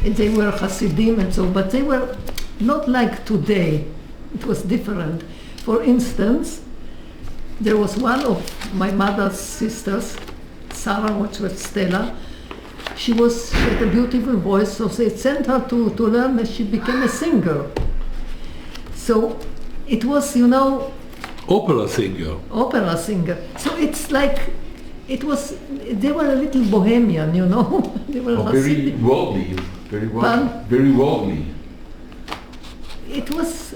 they were Hasidim and so, but they were not like today. It was different. For instance, there was one of my mother's sisters, Sarah, which was Stella. She had a beautiful voice, so they sent her to learn that she became a singer. So it was, opera singer. Opera singer. So it's like It was, they were a little bohemian, you know. They were very Hasidic. worldly, very worldly, Pardon? very worldly. It was,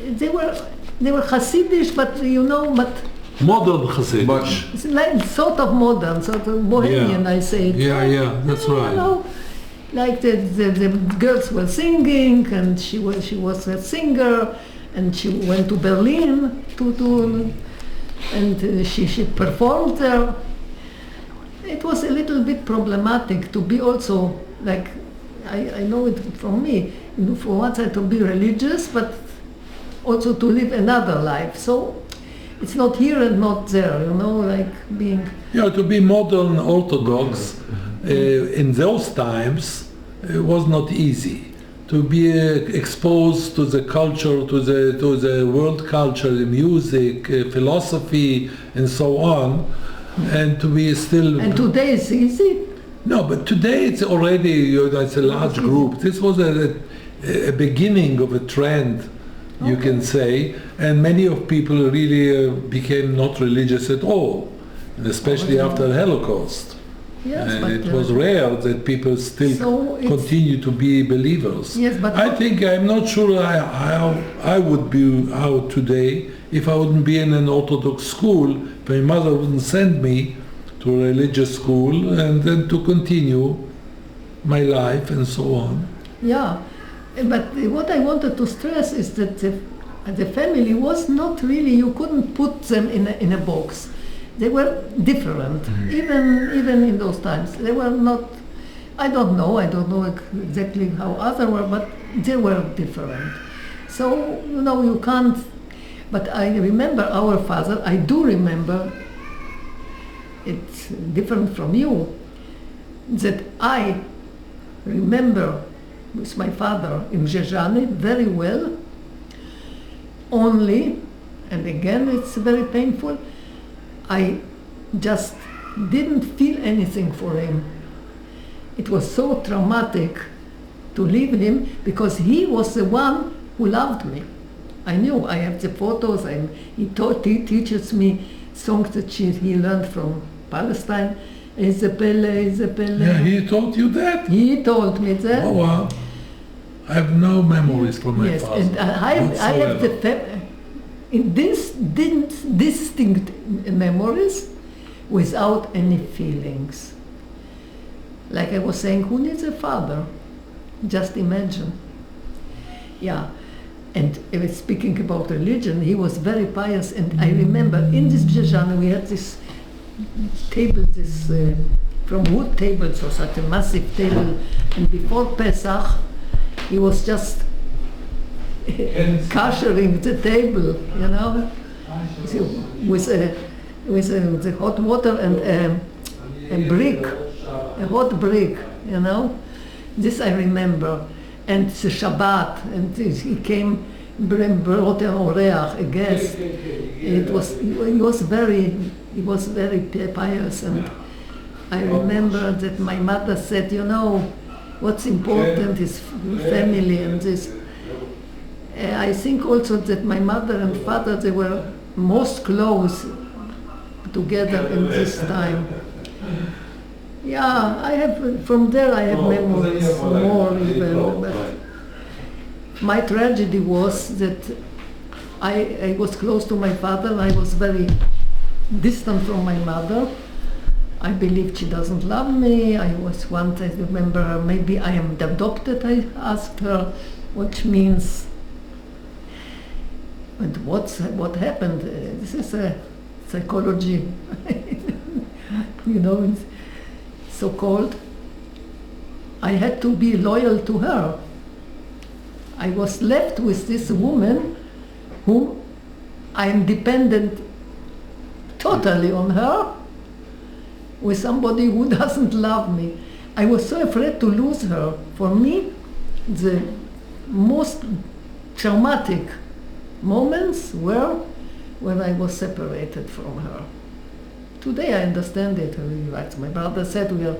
they were Hasidish, but you know, but Modern Hasidic. Much. it's like sort of modern, sort of bohemian, Yeah. I say. Yeah, that's right. You know, like the girls were singing, and she was a singer, and she went to Berlin and she performed there. It was a little bit problematic to be also like, I know it from me, you know, for one side to be religious, but also to live another life. So it's not here and not there, you know, like being. Yeah, to be modern Orthodox in those times was not easy. To be exposed to the culture, to the world culture, the music, philosophy, and so on, and to be still. And today it's easy. No, but today it's already it's a large group. This was a beginning of a trend, you can say, and many of people really became not religious at all, and especially after the Holocaust. Yes, And but it was rare that people still So it's- continue to be believers. Yes, but I think I'm not sure I would be out today if I wouldn't be in an Orthodox school. My mother wouldn't send me to a religious school and then to continue my life and so on. Yeah, but what I wanted to stress is that the family was not really, you couldn't put them in a box. They were different, even in those times. They were not, I don't know exactly how others were, but they were different. So, you know, you can't, but I remember our father, I do remember, it's different from you, that I remember with my father in Zhezhane very well, only, and again it's very painful, I just didn't feel anything for him. It was so traumatic to leave him because he was the one who loved me. I knew, I have the photos, he teaches me songs that he learned from Palestine. Isabella. Yeah, he taught you that? He told me that. Oh, wow. I have no memories from my Yes, father. and I have whatsoever. in this distinct memories without any feelings. Like I was saying, who needs a father? Just imagine. Yeah, and speaking about religion, he was very pious, and I remember in this Zhezhane we had this table, from wood tables, or such a massive table, and before Pesach, he was just kashering the table, you know, with the hot water and a brick, a hot brick, you know. This I remember. And the Shabbat, and he came, brought an oreach, a guest. He was very pious, and I remember that my mother said, you know, what's important is family and this. I think also that my mother and father, they were most close together in this time. Yeah, from there I have memories more even. But my tragedy was that I was close to my father, I was very distant from my mother. I believed she doesn't love me. I remember maybe I am adopted, I asked her, which means, and what happened? This is a psychology, you know, it's so-called. I had to be loyal to her. I was left with this woman whom I am dependent totally on her, with somebody who doesn't love me. I was so afraid to lose her. For me, the most traumatic moments were when I was separated from her. Today I understand it. Like my brother said, we are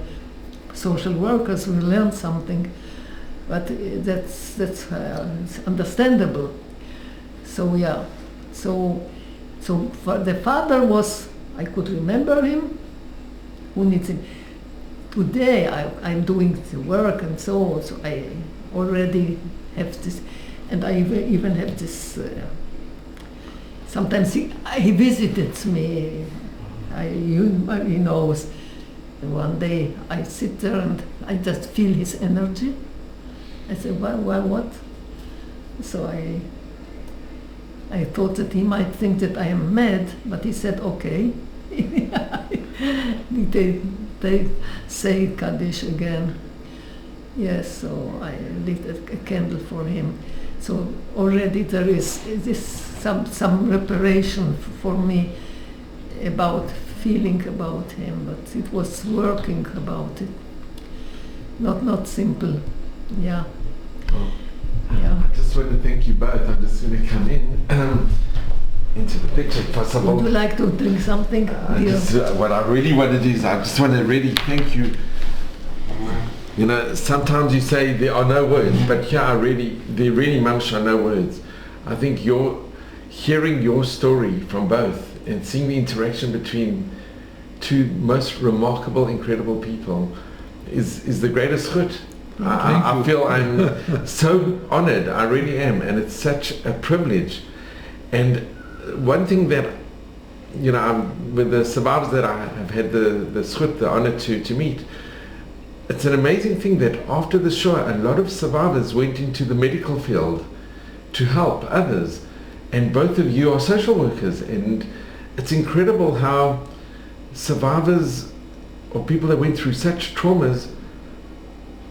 social workers, we learn something, but that's it's understandable. So yeah, so for the father was, I could remember him, who needs him. Today I'm doing the work and so I already have this, and I even have this, sometimes he visited me, he knows. And one day I sit there and I just feel his energy. I said, why what? So I thought that he might think that I am mad, but he said, okay. They say Kaddish again. Yes, so I lit a candle for him. So already there is this some reparation for me about feeling about him, but it was working about it. Not simple, yeah. Oh. Yeah. I just want to thank you both. I'm just going to come in into the picture if possible. Would you like to drink something? What I really want to do is I just want to really thank you. You know, sometimes you say there are no words, but here there really much are no words. I think hearing your story from both and seeing the interaction between two most remarkable, incredible people is the greatest chut. I feel I'm so honored, I really am, and it's such a privilege. And one thing that, you know, with the survivors that I have had the honor to meet, it's an amazing thing that after the Shoah, a lot of survivors went into the medical field to help others. And both of you are social workers, and it's incredible how survivors or people that went through such traumas,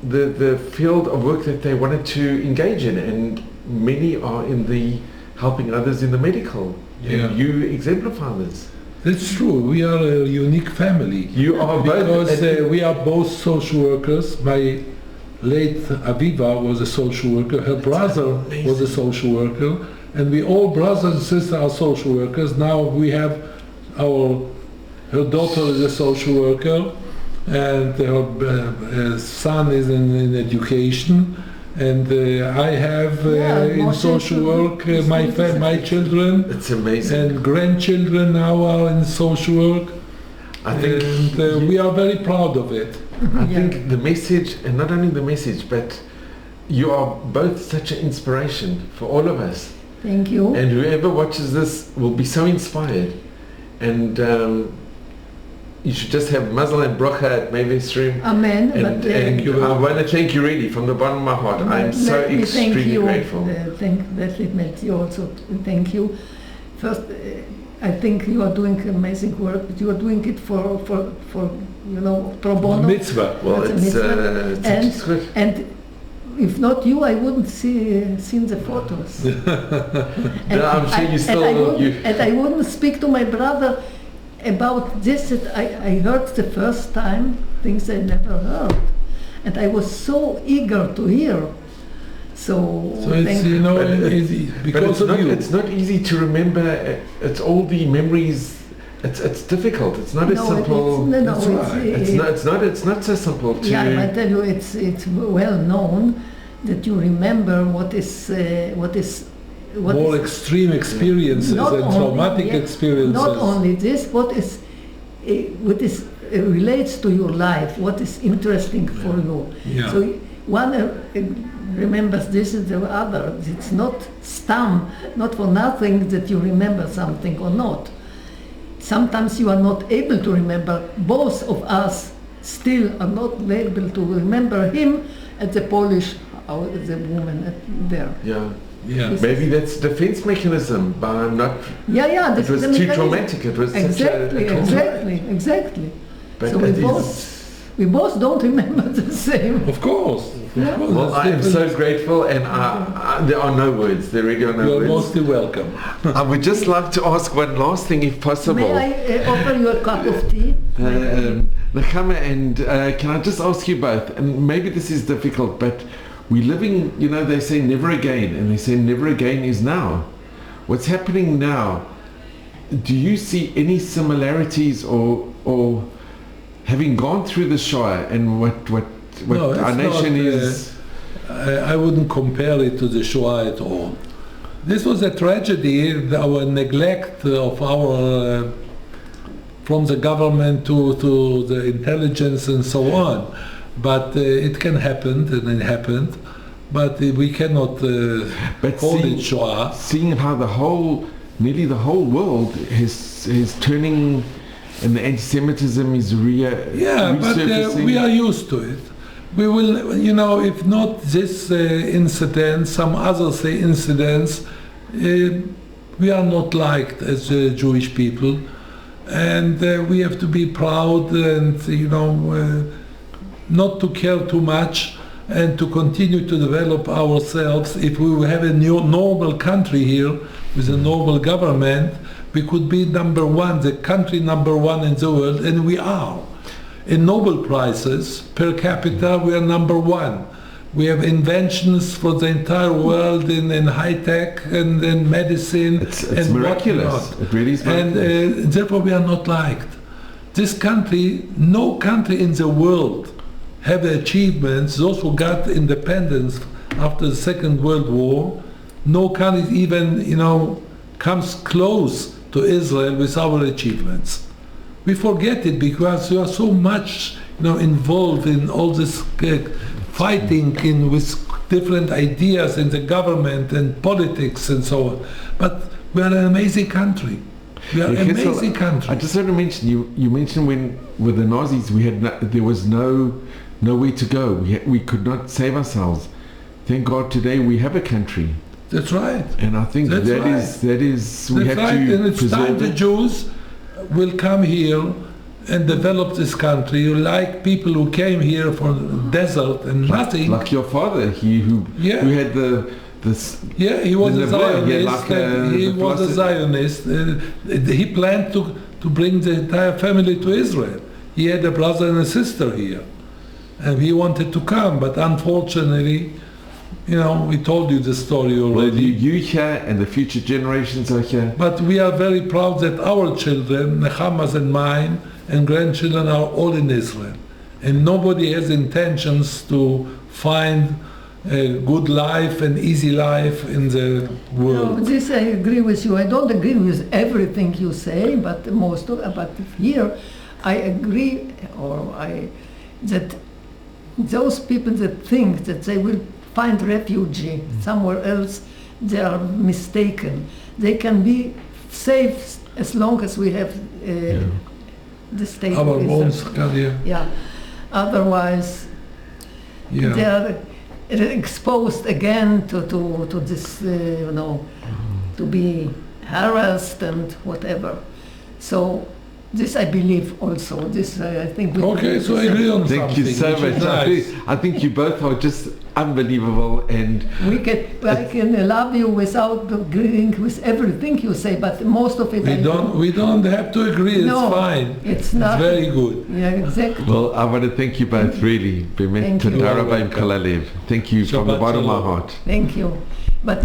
the field of work that they wanted to engage in, and many are in the helping others in the medical. Yeah. And you exemplify this. That's true. We are a unique family. You are both, because we are both social workers. My late Aviva was a social worker. Her brother was a social worker, and we all brothers and sisters are social workers. Now we have her daughter is a social worker, and her son is in education, and I have in social work my children. It's amazing. And grandchildren now are in social work. I think, and we are very proud of it. I think the message, and not only the message, but you are both such an inspiration for all of us. Thank you. And whoever watches this will be so inspired. And you should just have mazel and bracha at Mavis Room. Amen. And I want to thank you really from the bottom of my heart. I'm so extremely grateful. Let me you also thank you. First, I think you are doing amazing work, but you are doing it for you know, pro bono. Mitzvah. Well, it's good. And if not you, I wouldn't seen the photos. And I'm sure you still... And I wouldn't speak to my brother about this that I heard the first time, things I never heard. And I was so eager to hear. So it's, you know, because of you. It's not easy to remember. It's all the memories. It's difficult. It's not as simple. It's not so simple to... Yeah, I tell you, it's well known that you remember what is more extreme experiences and traumatic experiences. Not only this, what relates to your life, what is interesting for you. Yeah. So one remembers this and the other. It's not stam, not for nothing that you remember something or not. Sometimes you are not able to remember. Both of us still are not able to remember him at the Polish, the woman there. Yeah. Yeah. Maybe that's a defense mechanism, but I'm not... Yeah, it was too traumatic. It was exactly. But so we both don't remember the same. Of course. Yeah. Well, I am so grateful, and there are no words. There really are no words. You're mostly welcome. I would just like to ask one last thing, if possible. May I offer you a cup of tea? Nechama, and can I just ask you both, and maybe this is difficult, but we're living, you know, they say never again, and they say never again is now. What's happening now, do you see any similarities or having gone through the Shoah and what no, our nation is... I wouldn't compare it to the Shoah at all. This was a tragedy, our neglect of our from the government to the intelligence and so on. But it can happen, and it happened. But we cannot call it Shoah. Seeing how nearly the whole world is turning, and the anti-Semitism is resurfacing. But we are used to it. We will, if not this incident, some other incidents, we are not liked as Jewish people, and we have to be proud and not to care too much, and to continue to develop ourselves. If we will have a new normal country here with a normal government, we could be number one, the country number one in the world, and we are. In Nobel Prizes, per capita, we are number one. We have inventions for the entire world in high tech and in medicine. It's miraculous. It really is miraculous. And therefore we are not liked. This country, no country in the world have the achievements, those who got independence after the Second World War, no country even, comes close to Israel with our achievements. We forget it because we are so much, involved in all this fighting with different ideas in the government and politics and so on. But we are an amazing country. We are an amazing country. I just want to mention, you mentioned when with the Nazis there was nowhere to go. We could not save ourselves. Thank God today we have a country. That's right. And I think that is we have to and it's time the preserve it. Jews will come here and develop this country, like people who came here from desert and nothing. Like your father, who had he was a Zionist. He was a philosophy. Zionist. He planned to bring the entire family to Israel. He had a brother and a sister here, and he wanted to come, but unfortunately, we told you the story already. Well, you here and the future generations are here. But we are very proud that our children, Nechama's and mine, and grandchildren are all in Israel. And nobody has intentions to find a good life and easy life in the world. No, this I agree with you. I don't agree with everything you say, but but here I agree, that those people that think that they will find refugee somewhere else, they are mistaken. They can be safe as long as we have the state. Our own career. Yeah. Otherwise, they are exposed again to this, to be harassed and whatever. So this I believe also. This I think. Okay, so I agree on something. Thank you so much. Nice. I think you both are just unbelievable, and I can love you without agreeing with everything you say, but most of it we don't have to agree. It's fine. It's not. It's very good. Yeah, exactly. well, I want to thank you both really. Thank you. Thank you from the bottom of my heart. Thank you. But